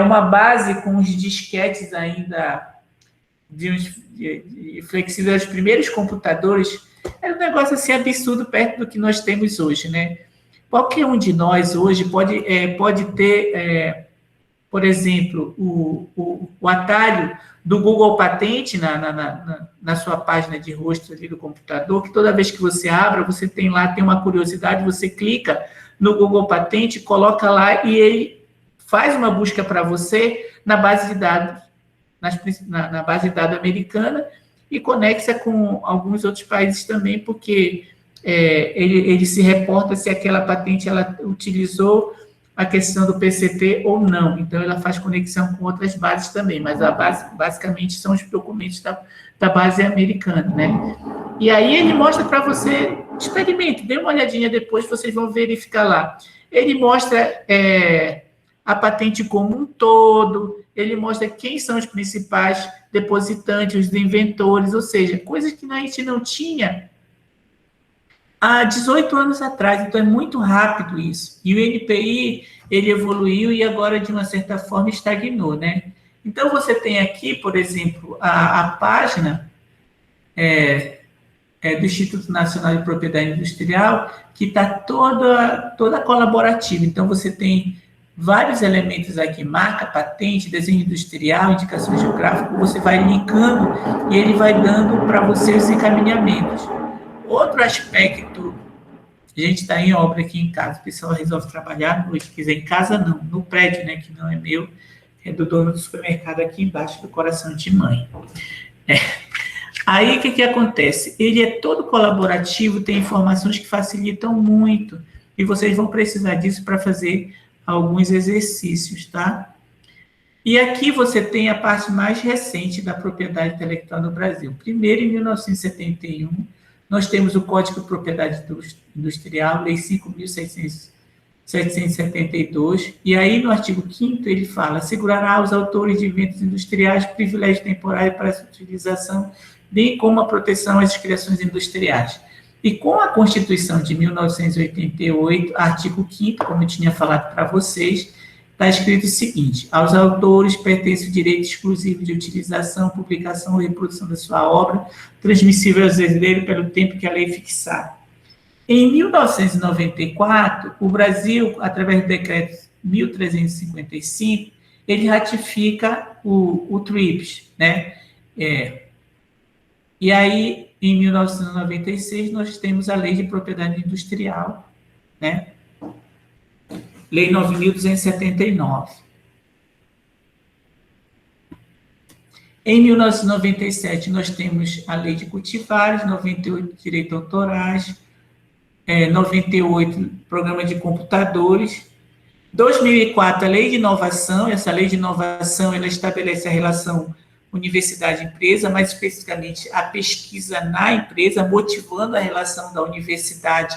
uma base com os disquetes ainda de flexíveis, os primeiros computadores. Era um negócio assim absurdo perto do que nós temos hoje, né? Qualquer um de nós hoje pode ter, por exemplo, o atalho do Google Patente na sua página de rosto ali do computador, que toda vez que você abre, você tem uma curiosidade, você clica no Google Patente, coloca lá e ele faz uma busca para você na base de dados, na base de dados americana e conexa com alguns outros países também, porque ele se reporta se aquela patente ela utilizou a questão do PCT ou não. Então, ela faz conexão com outras bases também, mas a base, basicamente, são os documentos da base americana, né? E aí, ele mostra para você, experimente, dê uma olhadinha depois, vocês vão verificar lá. Ele mostra a patente como um todo, ele mostra quem são os principais depositantes, os inventores, ou seja, coisas que a gente não tinha há 18 anos atrás, então é muito rápido isso. E o NPI, ele evoluiu e agora, de uma certa forma, estagnou, né? Então, você tem aqui, por exemplo, a página do Instituto Nacional de Propriedade Industrial, que está toda colaborativa. Então, você tem vários elementos aqui, marca, patente, desenho industrial, indicação geográfica, você vai linkando e ele vai dando para você os encaminhamentos. Outro aspecto, a gente está em obra aqui em casa, o pessoal resolve trabalhar à noite, quiser em casa não, no prédio, né, que não é meu, é do dono do supermercado aqui embaixo do Coração de Mãe. Aí, o que acontece? Ele é todo colaborativo, tem informações que facilitam muito, e vocês vão precisar disso para fazer alguns exercícios, tá? E aqui você tem a parte mais recente da propriedade intelectual no Brasil. Primeiro, em 1971, nós temos o Código de Propriedade Industrial, Lei 5.772, e aí no artigo 5º ele fala: assegurará aos autores de inventos industriais privilégio temporário para sua utilização, bem como a proteção às criações industriais. E com a Constituição de 1988, artigo 5º, como eu tinha falado para vocês, está escrito o seguinte: aos autores pertence o direito exclusivo de utilização, publicação ou reprodução da sua obra, transmissível aos herdeiros pelo tempo que a lei fixar. Em 1994, o Brasil, através do decreto 1355, ele ratifica o TRIPS, né? E aí, em 1996, nós temos a Lei de Propriedade Industrial, né? Lei 9.279. Em 1997, nós temos a Lei de Cultivares, 98, Direito Autorais, 98, Programa de Computadores. 2004, a Lei de Inovação. Essa Lei de Inovação, ela estabelece a relação universidade-empresa, mais especificamente a pesquisa na empresa, motivando a relação da universidade,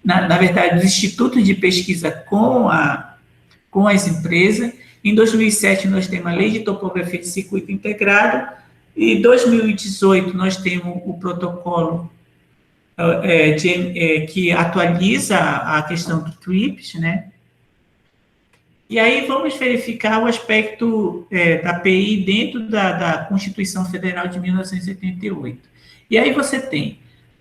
na verdade, dos institutos de pesquisa com as empresas. Em 2007, nós temos a Lei de Topografia de Circuito Integrado, e em 2018, nós temos o protocolo que atualiza a questão do TRIPS, né? E aí vamos verificar o aspecto da PI dentro da Constituição Federal de 1988. E aí você tem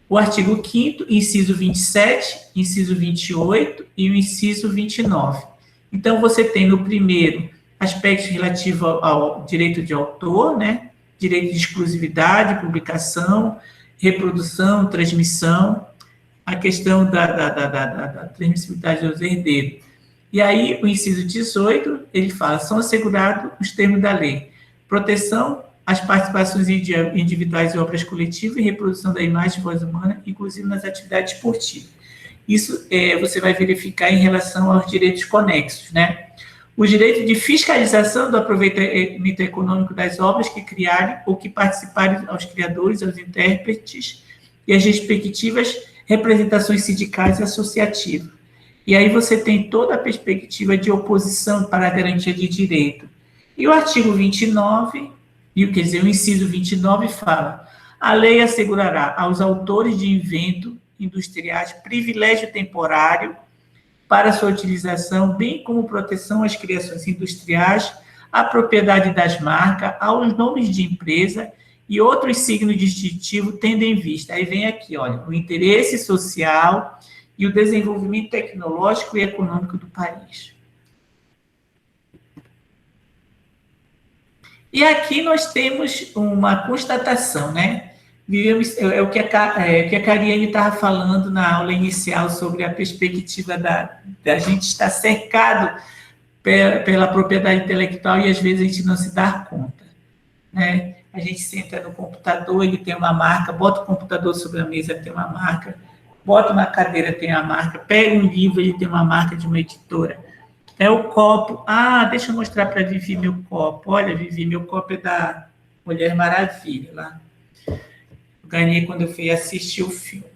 o artigo 5º, inciso 27, inciso 28 e o inciso 29. Então, você tem no primeiro aspectos relativos ao direito de autor, né? Direito de exclusividade, publicação, reprodução, transmissão, a questão da transmissibilidade aos herdeiros. E aí, o inciso 18, ele fala: são assegurados os termos da lei, proteção às participações individuais e obras coletivas e reprodução da imagem e voz humana, inclusive nas atividades esportivas. Isso você vai verificar em relação aos direitos conexos, né? O direito de fiscalização do aproveitamento econômico das obras que criarem ou que participarem aos criadores, aos intérpretes e as respectivas representações sindicais e associativas. E aí você tem toda a perspectiva de oposição para a garantia de direito. E o artigo 29, quer dizer, o inciso 29 fala: a lei assegurará aos autores de invento industriais privilégio temporário para sua utilização, bem como proteção às criações industriais, à propriedade das marcas, aos nomes de empresa e outros signos distintivos tendo em vista. Aí vem aqui, olha, o interesse social e o desenvolvimento tecnológico e econômico do país. E aqui nós temos uma constatação, né? O que a Cariane estava falando na aula inicial sobre a perspectiva da gente estar cercado pela propriedade intelectual e às vezes a gente não se dá conta, né? A gente senta no computador, ele tem uma marca, bota o computador sobre a mesa, tem uma marca, bota uma cadeira, tem a marca, pega um livro, ele tem uma marca de uma editora. É o copo. Ah, deixa eu mostrar para a Vivi meu copo. Olha, Vivi, meu copo é da Mulher Maravilha, lá. Eu ganhei quando eu fui assistir o filme.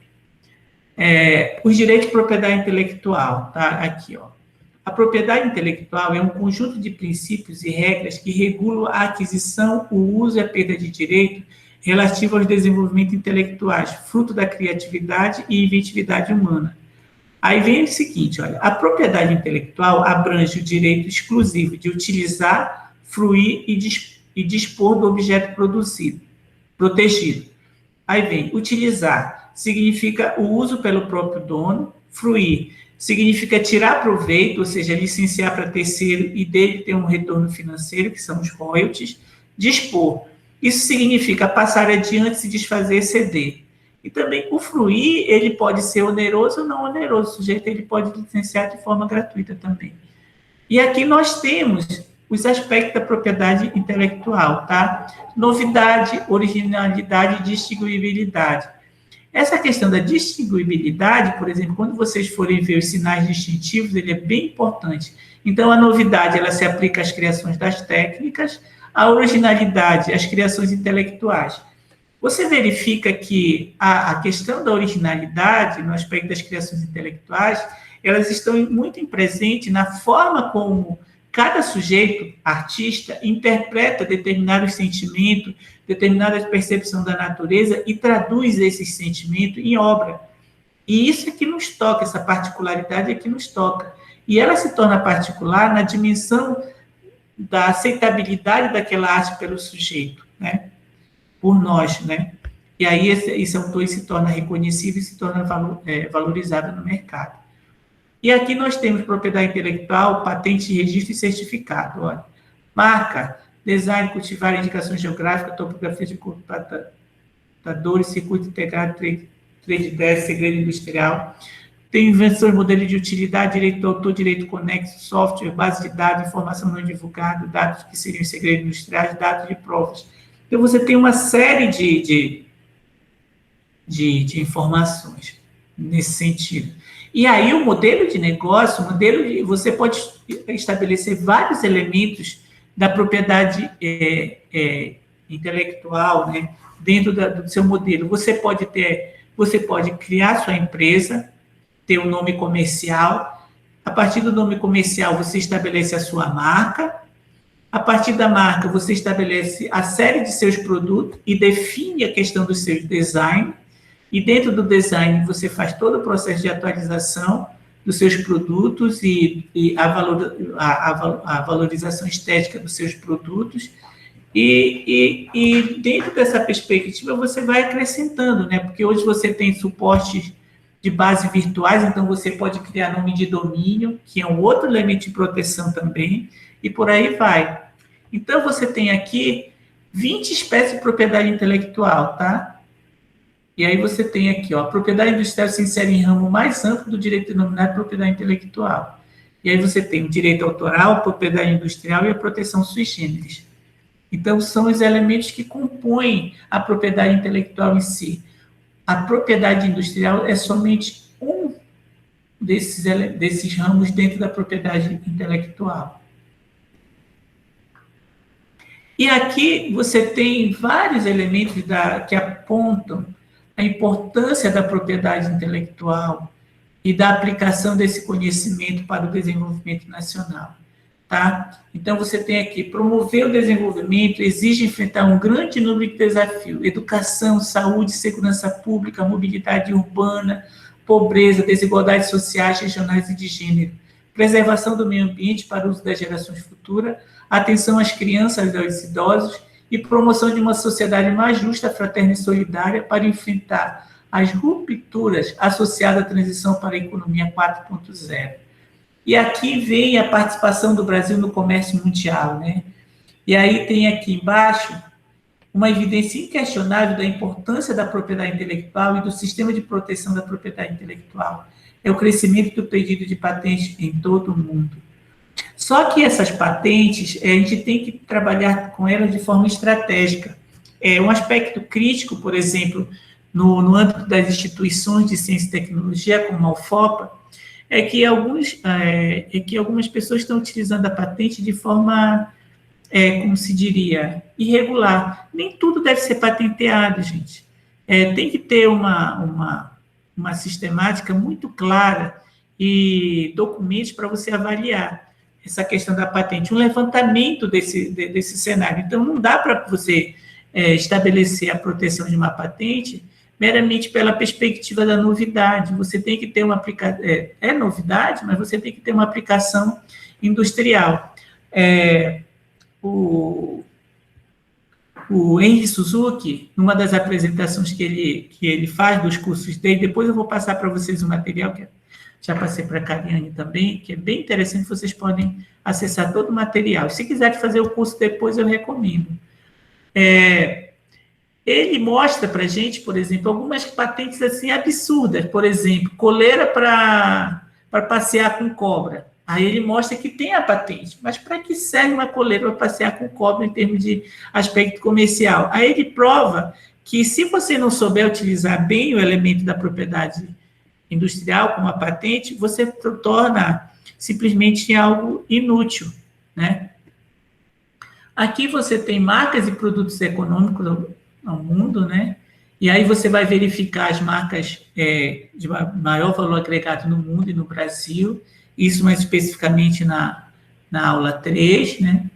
Os direitos de propriedade intelectual, tá? Aqui, ó. A propriedade intelectual é um conjunto de princípios e regras que regulam a aquisição, o uso e a perda de direito relativo aos desenvolvimentos intelectuais, fruto da criatividade e inventividade humana. Aí vem o seguinte, olha, a propriedade intelectual abrange o direito exclusivo de utilizar, fruir e dispor do objeto produzido, protegido. Aí vem, utilizar significa o uso pelo próprio dono, fruir significa tirar proveito, ou seja, licenciar para terceiro e dele ter um retorno financeiro, que são os royalties, dispor. Isso significa passar adiante, se desfazer, ceder. E também o fruir, ele pode ser oneroso ou não oneroso, o sujeito ele pode licenciar de forma gratuita também. E aqui nós temos os aspectos da propriedade intelectual, tá? Novidade, originalidade e distinguibilidade. Essa questão da distinguibilidade, por exemplo, quando vocês forem ver os sinais distintivos, ele é bem importante. Então, a novidade, ela se aplica às criações das técnicas, a originalidade, às criações intelectuais. Você verifica que a questão da originalidade, no aspecto das criações intelectuais, elas estão muito presentes na forma como cada sujeito, artista, interpreta determinados sentimentos, determinada percepção da natureza e traduz esses sentimentos em obra. E isso é que nos toca, essa particularidade é que nos toca. E ela se torna particular na dimensão da aceitabilidade daquela arte pelo sujeito, né? Por nós, né? E aí esse autor se torna reconhecido e se torna valorizado no mercado. E aqui nós temos propriedade intelectual, patente, registro e certificado. Olha, marca, design, cultivar, indicações geográficas, topografia de computadores, circuito integrado, trade desk, segredo industrial. Tem invenções, modelo de utilidade, direito do autor, direito conexo, software, base de dados, informação não divulgada, dados que seriam segredos industriais, dados de provas. Então, você tem uma série de informações nesse sentido. E aí, o modelo de negócio, você pode estabelecer vários elementos da propriedade intelectual, né, dentro do seu modelo. Você pode criar sua empresa, ter um nome comercial. A partir do nome comercial, você estabelece a sua marca. A partir da marca, você estabelece a série de seus produtos e define a questão dos seus design. E dentro do design, você faz todo o processo de atualização dos seus produtos e a valorização estética dos seus produtos. E dentro dessa perspectiva, você vai acrescentando, né? Porque hoje você tem suportes de base virtuais, então você pode criar nome de domínio, que é um outro elemento de proteção também, e por aí vai. Então, você tem aqui 20 espécies de propriedade intelectual, tá? E aí você tem aqui, ó, a propriedade industrial se insere em ramo mais amplo do direito denominado propriedade intelectual. E aí você tem o direito autoral, a propriedade industrial e a proteção sui generis. Então, são os elementos que compõem a propriedade intelectual em si. A propriedade industrial é somente um desses ramos dentro da propriedade intelectual. E aqui você tem vários elementos que apontam a importância da propriedade intelectual e da aplicação desse conhecimento para o desenvolvimento nacional, tá? Então, você tem aqui, promover o desenvolvimento exige enfrentar um grande número de desafios: educação, saúde, segurança pública, mobilidade urbana, pobreza, desigualdades sociais, regionais e de gênero, preservação do meio ambiente para o uso das gerações futuras, atenção às crianças e aos idosos, e promoção de uma sociedade mais justa, fraterna e solidária para enfrentar as rupturas associadas à transição para a economia 4.0. E aqui vem a participação do Brasil no comércio mundial, né? E aí tem aqui embaixo uma evidência inquestionável da importância da propriedade intelectual e do sistema de proteção da propriedade intelectual. É o crescimento do pedido de patentes em todo o mundo. Só que essas patentes, a gente tem que trabalhar com elas de forma estratégica. Um aspecto crítico, por exemplo, no âmbito das instituições de ciência e tecnologia, como a UFOPA, é que algumas pessoas estão utilizando a patente de forma, como se diria, irregular. Nem tudo deve ser patenteado, gente. Tem que ter uma sistemática muito clara e documentos para você avaliar essa questão da patente, um levantamento desse cenário. Então, não dá para você estabelecer a proteção de uma patente meramente pela perspectiva da novidade. Você tem que ter uma aplicação, novidade, mas você tem que ter uma aplicação industrial. O Henry Suzuki, numa das apresentações que ele faz dos cursos dele, depois eu vou passar para vocês o material, que já passei para a Cariane também, que é bem interessante, vocês podem acessar todo o material. Se quiser fazer o curso depois, eu recomendo. Ele mostra para a gente, por exemplo, algumas patentes assim absurdas, por exemplo, coleira para passear com cobra. Aí ele mostra que tem a patente, mas para que serve uma coleira para passear com cobra em termos de aspecto comercial? Aí ele prova que se você não souber utilizar bem o elemento da propriedade industrial como a patente, você torna simplesmente algo inútil, né? Aqui você tem marcas e produtos econômicos ao mundo, né? E aí você vai verificar as marcas de maior valor agregado no mundo e no Brasil, isso mais especificamente na aula 3, né?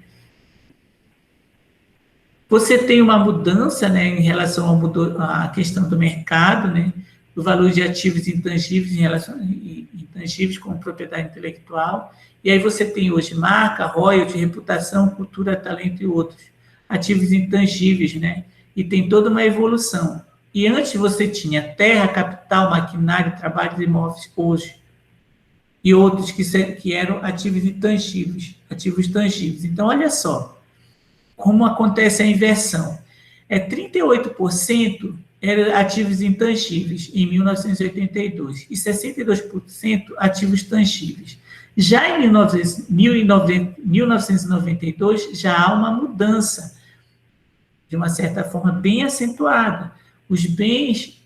Você tem uma mudança, né, em relação à questão do mercado, né, do valor de ativos intangíveis em relação intangíveis como propriedade intelectual, e aí você tem hoje marca, royalties, reputação, cultura, talento e outros ativos intangíveis, né, e tem toda uma evolução. E antes você tinha terra, capital, maquinário, trabalhos imóveis, hoje, e outros que eram ativos intangíveis, ativos tangíveis. Então, olha só como acontece a inversão. 38% eram ativos intangíveis em 1982 e 62% ativos tangíveis. Já em 1992, já há uma mudança, de uma certa forma, bem acentuada. Os bens,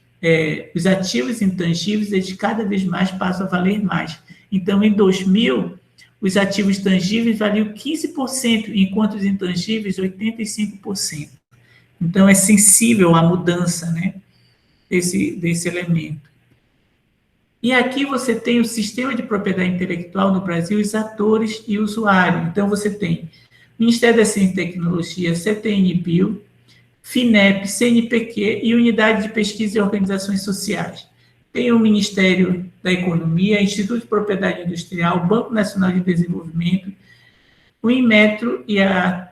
os ativos intangíveis, eles cada vez mais passam a valer mais. Então, em 2000, os ativos tangíveis valiam 15%, enquanto os intangíveis, 85%. Então, é sensível à mudança, né, desse elemento. E aqui você tem o sistema de propriedade intelectual no Brasil, os atores e o usuário. Então, você tem Ministério da Ciência e Tecnologia, CTN-Bio, FINEP, CNPq e Unidade de Pesquisa e Organizações Sociais. Tem o Ministério da Economia, Instituto de Propriedade Industrial, Banco Nacional de Desenvolvimento, o Inmetro e a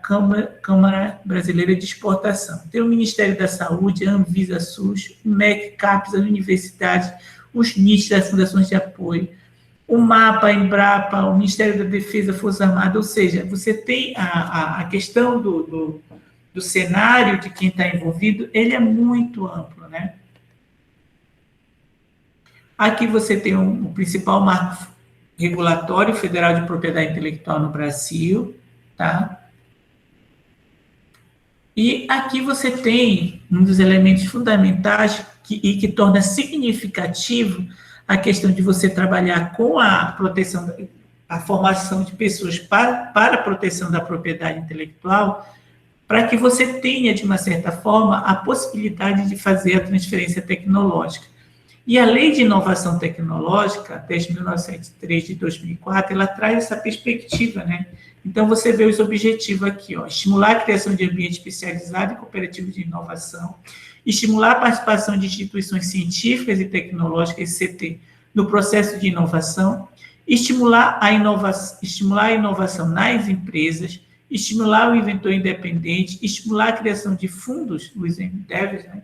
Câmara Brasileira de Exportação. Tem o Ministério da Saúde, a Anvisa, SUS, o MEC, CAPES, as universidades, os NITs, as fundações de apoio, o MAPA, a Embrapa, o Ministério da Defesa, Forças Armadas, ou seja, você tem a questão do cenário de quem está envolvido, ele é muito amplo, né? Aqui você tem o principal marco regulatório federal de propriedade intelectual no Brasil, tá? E aqui você tem um dos elementos fundamentais que torna significativo a questão de você trabalhar com a proteção, a formação de pessoas para a proteção da propriedade intelectual, para que você tenha, de uma certa forma, a possibilidade de fazer a transferência tecnológica. E a Lei de Inovação Tecnológica, 10.903 de 2004, ela traz essa perspectiva, né? Então, você vê os objetivos aqui, ó, estimular a criação de ambiente especializado e cooperativo de inovação, estimular a participação de instituições científicas e tecnológicas, CT, no processo de inovação, estimular a inovação nas empresas, estimular o inventor independente, estimular a criação de fundos, os MDEVs, né?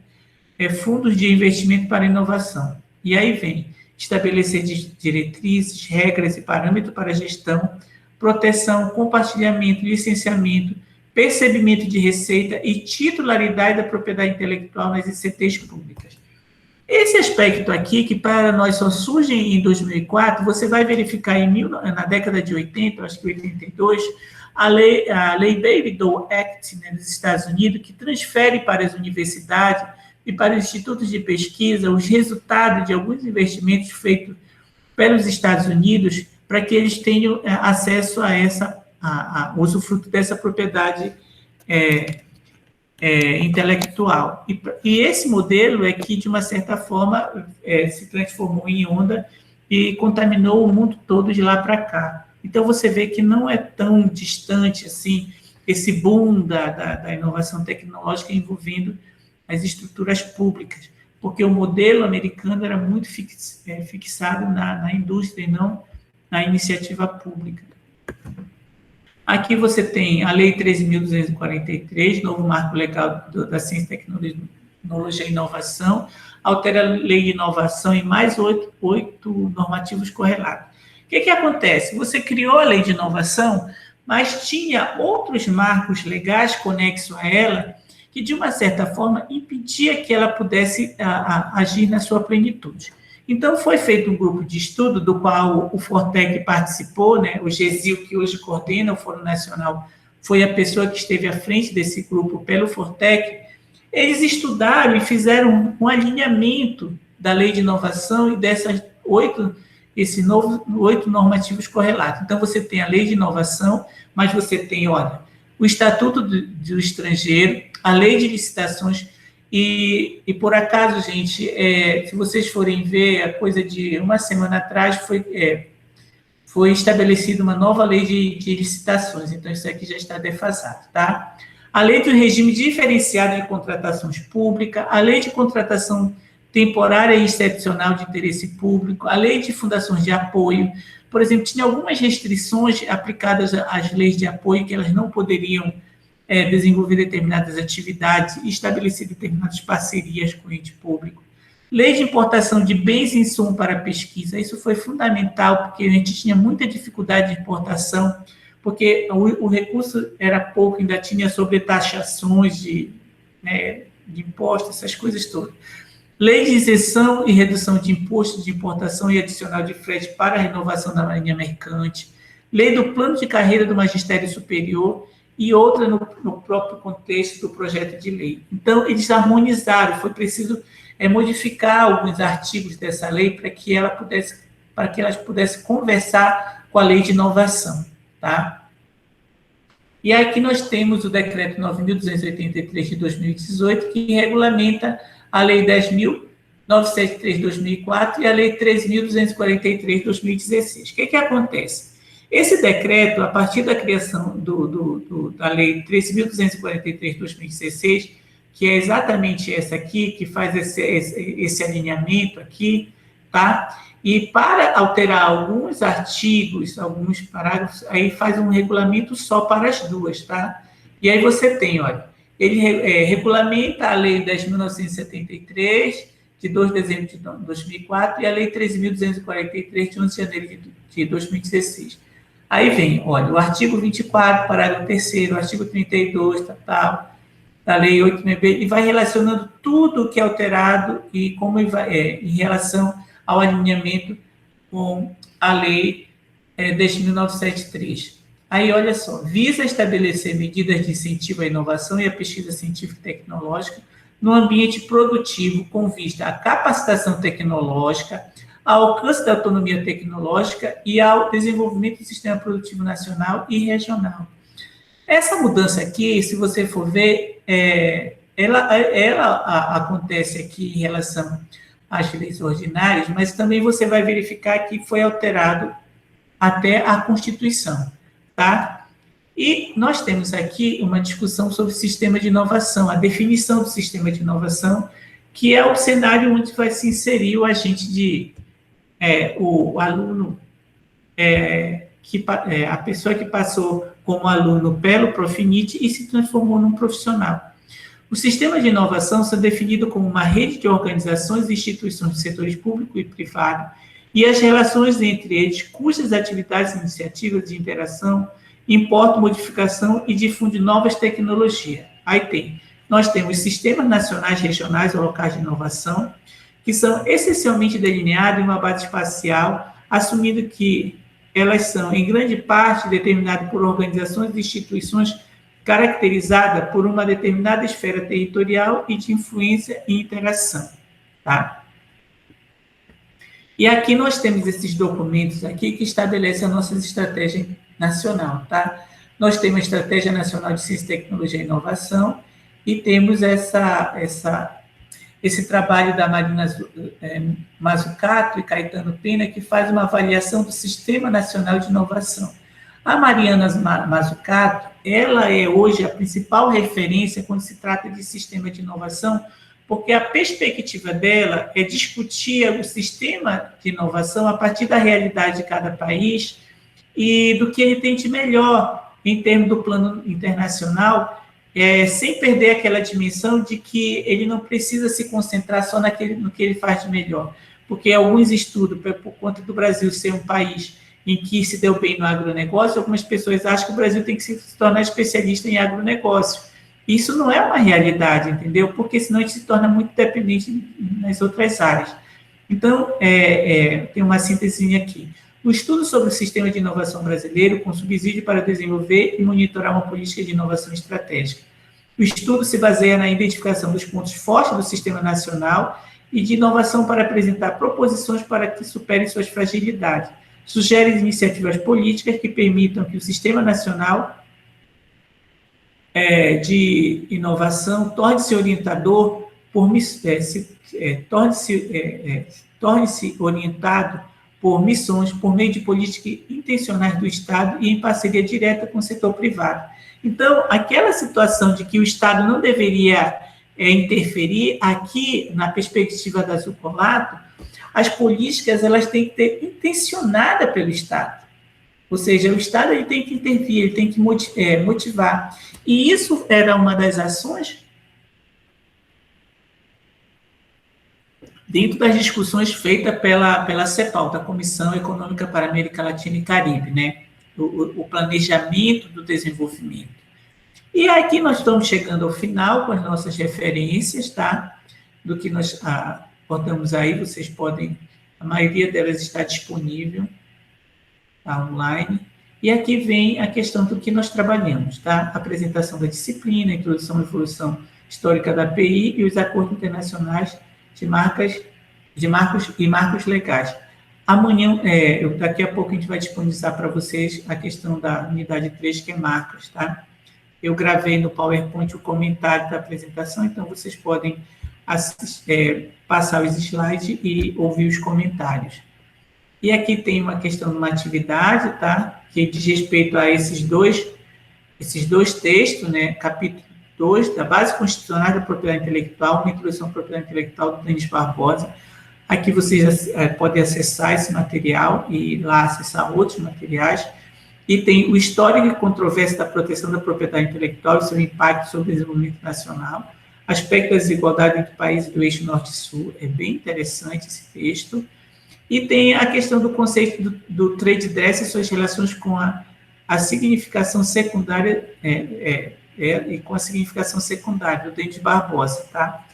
Fundos de investimento para inovação. E aí vem estabelecer diretrizes, regras e parâmetros para gestão, proteção, compartilhamento, licenciamento, percebimento de receita e titularidade da propriedade intelectual nas ICTs públicas. Esse aspecto aqui, que para nós só surge em 2004, você vai verificar na década de 80, acho que 82, a lei Bayh-Dole Act, né, dos Estados Unidos, que transfere para as universidades e para os institutos de pesquisa os resultados de alguns investimentos feitos pelos Estados Unidos para que eles tenham acesso a usufruto dessa propriedade intelectual. E esse modelo é que, de uma certa forma, se transformou em onda e contaminou o mundo todo de lá para cá. Então, você vê que não é tão distante assim esse boom da inovação tecnológica envolvendo as estruturas públicas, porque o modelo americano era muito fixado na indústria e não na iniciativa pública. Aqui você tem a Lei 13.243, novo marco legal da ciência, tecnologia e inovação, altera a Lei de Inovação e mais oito normativos correlatos. O que acontece? Você criou a Lei de Inovação, mas tinha outros marcos legais conexos a ela que, de uma certa forma, impedia que ela pudesse agir na sua plenitude. Então, foi feito um grupo de estudo, do qual o Fortec participou, né? O GESIL, que hoje coordena o Fórum Nacional, foi a pessoa que esteve à frente desse grupo pelo Fortec. Eles estudaram e fizeram um alinhamento da Lei de Inovação e dessas oito normativos correlatos. Então, você tem a Lei de Inovação, mas você tem, olha, o Estatuto do Estrangeiro, a Lei de Licitações, e por acaso, gente, se vocês forem ver, a coisa de uma semana atrás foi estabelecida uma nova lei de licitações, então isso aqui já está defasado, tá? A lei do regime diferenciado de contratações públicas, a lei de contratação temporária e excepcional de interesse público, a lei de fundações de apoio, por exemplo, tinha algumas restrições aplicadas às leis de apoio que elas não poderiam desenvolver determinadas atividades e estabelecer determinadas parcerias com o ente público. Lei de importação de bens e insumos para pesquisa, isso foi fundamental, porque a gente tinha muita dificuldade de importação, porque o recurso era pouco, ainda tinha sobretaxações de impostos, essas coisas todas. Lei de isenção e redução de imposto de importação e adicional de frete para a renovação da marinha mercante. Lei do plano de carreira do magistério superior e outra no próprio contexto do projeto de lei. Então, eles harmonizaram, foi preciso modificar alguns artigos dessa lei para que elas pudessem conversar com a lei de inovação, tá? E aqui nós temos o decreto 9.283 de 2018, que regulamenta a lei 10.973 de 2004 e a lei 13.243 de 2016. O que acontece? Esse decreto, a partir da criação da lei 13.243 de 2016, que é exatamente essa aqui, que faz esse alinhamento aqui, tá? E para alterar alguns artigos, alguns parágrafos, aí faz um regulamento só para as duas, tá? E aí você tem, olha, ele regulamenta a lei 10.973, de 2 de dezembro de 2004, e a lei 13.243, de 11 de janeiro de 2016. Aí vem, olha, o artigo 24, parágrafo 3º, o artigo 32, da lei 8.b, e vai relacionando tudo o que é alterado e como em relação ao alinhamento com a lei 10.973. Aí, olha só, visa estabelecer medidas de incentivo à inovação e à pesquisa científica e tecnológica no ambiente produtivo com vista à capacitação tecnológica, ao alcance da autonomia tecnológica e ao desenvolvimento do sistema produtivo nacional e regional. Essa mudança aqui, se você for ver, ela acontece aqui em relação às leis ordinárias, mas também você vai verificar que foi alterado até a Constituição, tá? E nós temos aqui uma discussão sobre o sistema de inovação, a definição do sistema de inovação, que é o cenário onde vai se inserir o agente o aluno, a pessoa que passou como aluno pelo Profinit e se transformou num profissional. O sistema de inovação é definido como uma rede de organizações e instituições do setor público e privado e as relações entre eles, cujas atividades e iniciativas de interação importam modificação e difundem novas tecnologias. Aí nós temos sistemas nacionais, regionais ou locais de inovação, que são essencialmente delineados em uma base espacial, assumindo que elas são, em grande parte, determinadas por organizações e instituições caracterizadas por uma determinada esfera territorial e de influência e interação, tá? E aqui nós temos esses documentos aqui que estabelecem a nossa estratégia nacional, tá? Nós temos a Estratégia Nacional de Ciência, Tecnologia e Inovação e temos essa esse trabalho da Marina Mazzucato e Caetano Pena, que faz uma avaliação do Sistema Nacional de Inovação. A Mariana Mazzucato, ela é hoje a principal referência quando se trata de sistema de inovação, porque a perspectiva dela é discutir o sistema de inovação a partir da realidade de cada país e do que ele tem de melhor em termos do plano internacional, sem perder aquela dimensão de que ele não precisa se concentrar só no que ele faz de melhor, porque alguns estudos, por conta do Brasil ser um país em que se deu bem no agronegócio, algumas pessoas acham que o Brasil tem que se tornar especialista em agronegócio. Isso não é uma realidade, entendeu? Porque senão a gente se torna muito dependente nas outras áreas. Então, tem uma síntese aqui. O estudo sobre o sistema de inovação brasileiro, com subsídio para desenvolver e monitorar uma política de inovação estratégica. O estudo se baseia na identificação dos pontos fortes do sistema nacional e de inovação para apresentar proposições para que superem suas fragilidades. Sugere iniciativas políticas que permitam que o sistema nacional de inovação torne-se orientador torne-se orientado por missões, por meio de políticas intencionais do Estado e em parceria direta com o setor privado. Então, aquela situação de que o Estado não deveria interferir, aqui, na perspectiva da Zuccolato, as políticas elas têm que ter intencionada pelo Estado. Ou seja, o Estado ele tem que intervir, ele tem que motivar. E isso era uma das ações dentro das discussões feitas pela CEPAL, da Comissão Econômica para a América Latina e Caribe, né? O planejamento do desenvolvimento. E aqui nós estamos chegando ao final com as nossas referências, tá? Do que nós botamos aí, vocês podem, a maioria delas está disponível, tá, online. E aqui vem a questão do que nós trabalhamos, tá? Apresentação da disciplina, introdução e evolução histórica da API e os acordos internacionais de marcos e marcos legais. Amanhã, daqui a pouco, a gente vai disponibilizar para vocês a questão da unidade 3, que é marcas, tá? Eu gravei no PowerPoint o comentário da apresentação, então vocês podem passar os slides e ouvir os comentários. E aqui tem uma questão de uma atividade, tá? Que diz respeito a esses dois textos, né? Capítulo 2, da Base Constitucional da Propriedade Intelectual, uma introdução à propriedade intelectual do Denis Barbosa. Aqui vocês podem acessar esse material e lá acessar outros materiais. E tem o histórico e controvérsia da proteção da propriedade intelectual e seu impacto sobre o desenvolvimento nacional, aspecto da desigualdade entre países do eixo norte e sul, é bem interessante esse texto. E tem a questão do conceito do trade dress e suas relações com a significação secundária, e com a significação secundária, do Denis Barbosa, tá?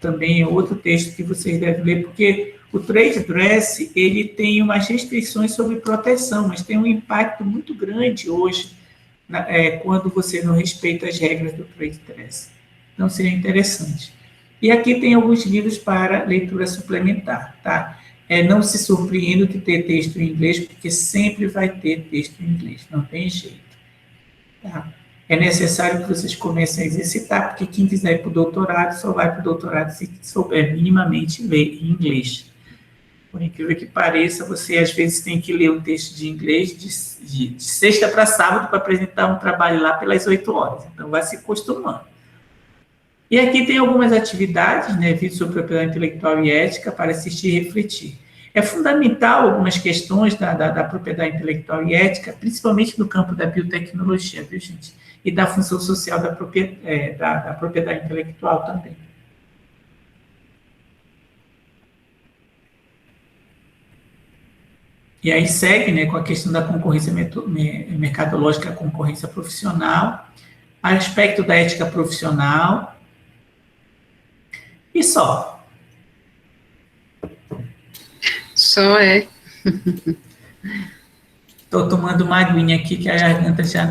Também é outro texto que vocês devem ler, porque o trade dress, ele tem umas restrições sobre proteção, mas tem um impacto muito grande hoje, quando você não respeita as regras do trade dress. Então, seria interessante. E aqui tem alguns livros para leitura suplementar, tá? Não se surpreenda de ter texto em inglês, porque sempre vai ter texto em inglês, não tem jeito, tá? É necessário que vocês comecem a exercitar, porque quem quiser ir para o doutorado, só vai para o doutorado se souber minimamente ler em inglês. Por incrível que pareça, você às vezes tem que ler um texto de inglês de sexta para sábado para apresentar um trabalho lá pelas 8 horas. Então, vai se acostumando. E aqui tem algumas atividades, né, vídeos sobre propriedade intelectual e ética para assistir e refletir. É fundamental algumas questões da propriedade intelectual e ética, principalmente no campo da biotecnologia, viu, gente? E da função social da propriedade intelectual também. E aí segue, né, com a questão da concorrência mercadológica, a concorrência profissional, aspecto da ética profissional, e só.
Só é.
Estou tomando uma aguinha aqui, que a garganta já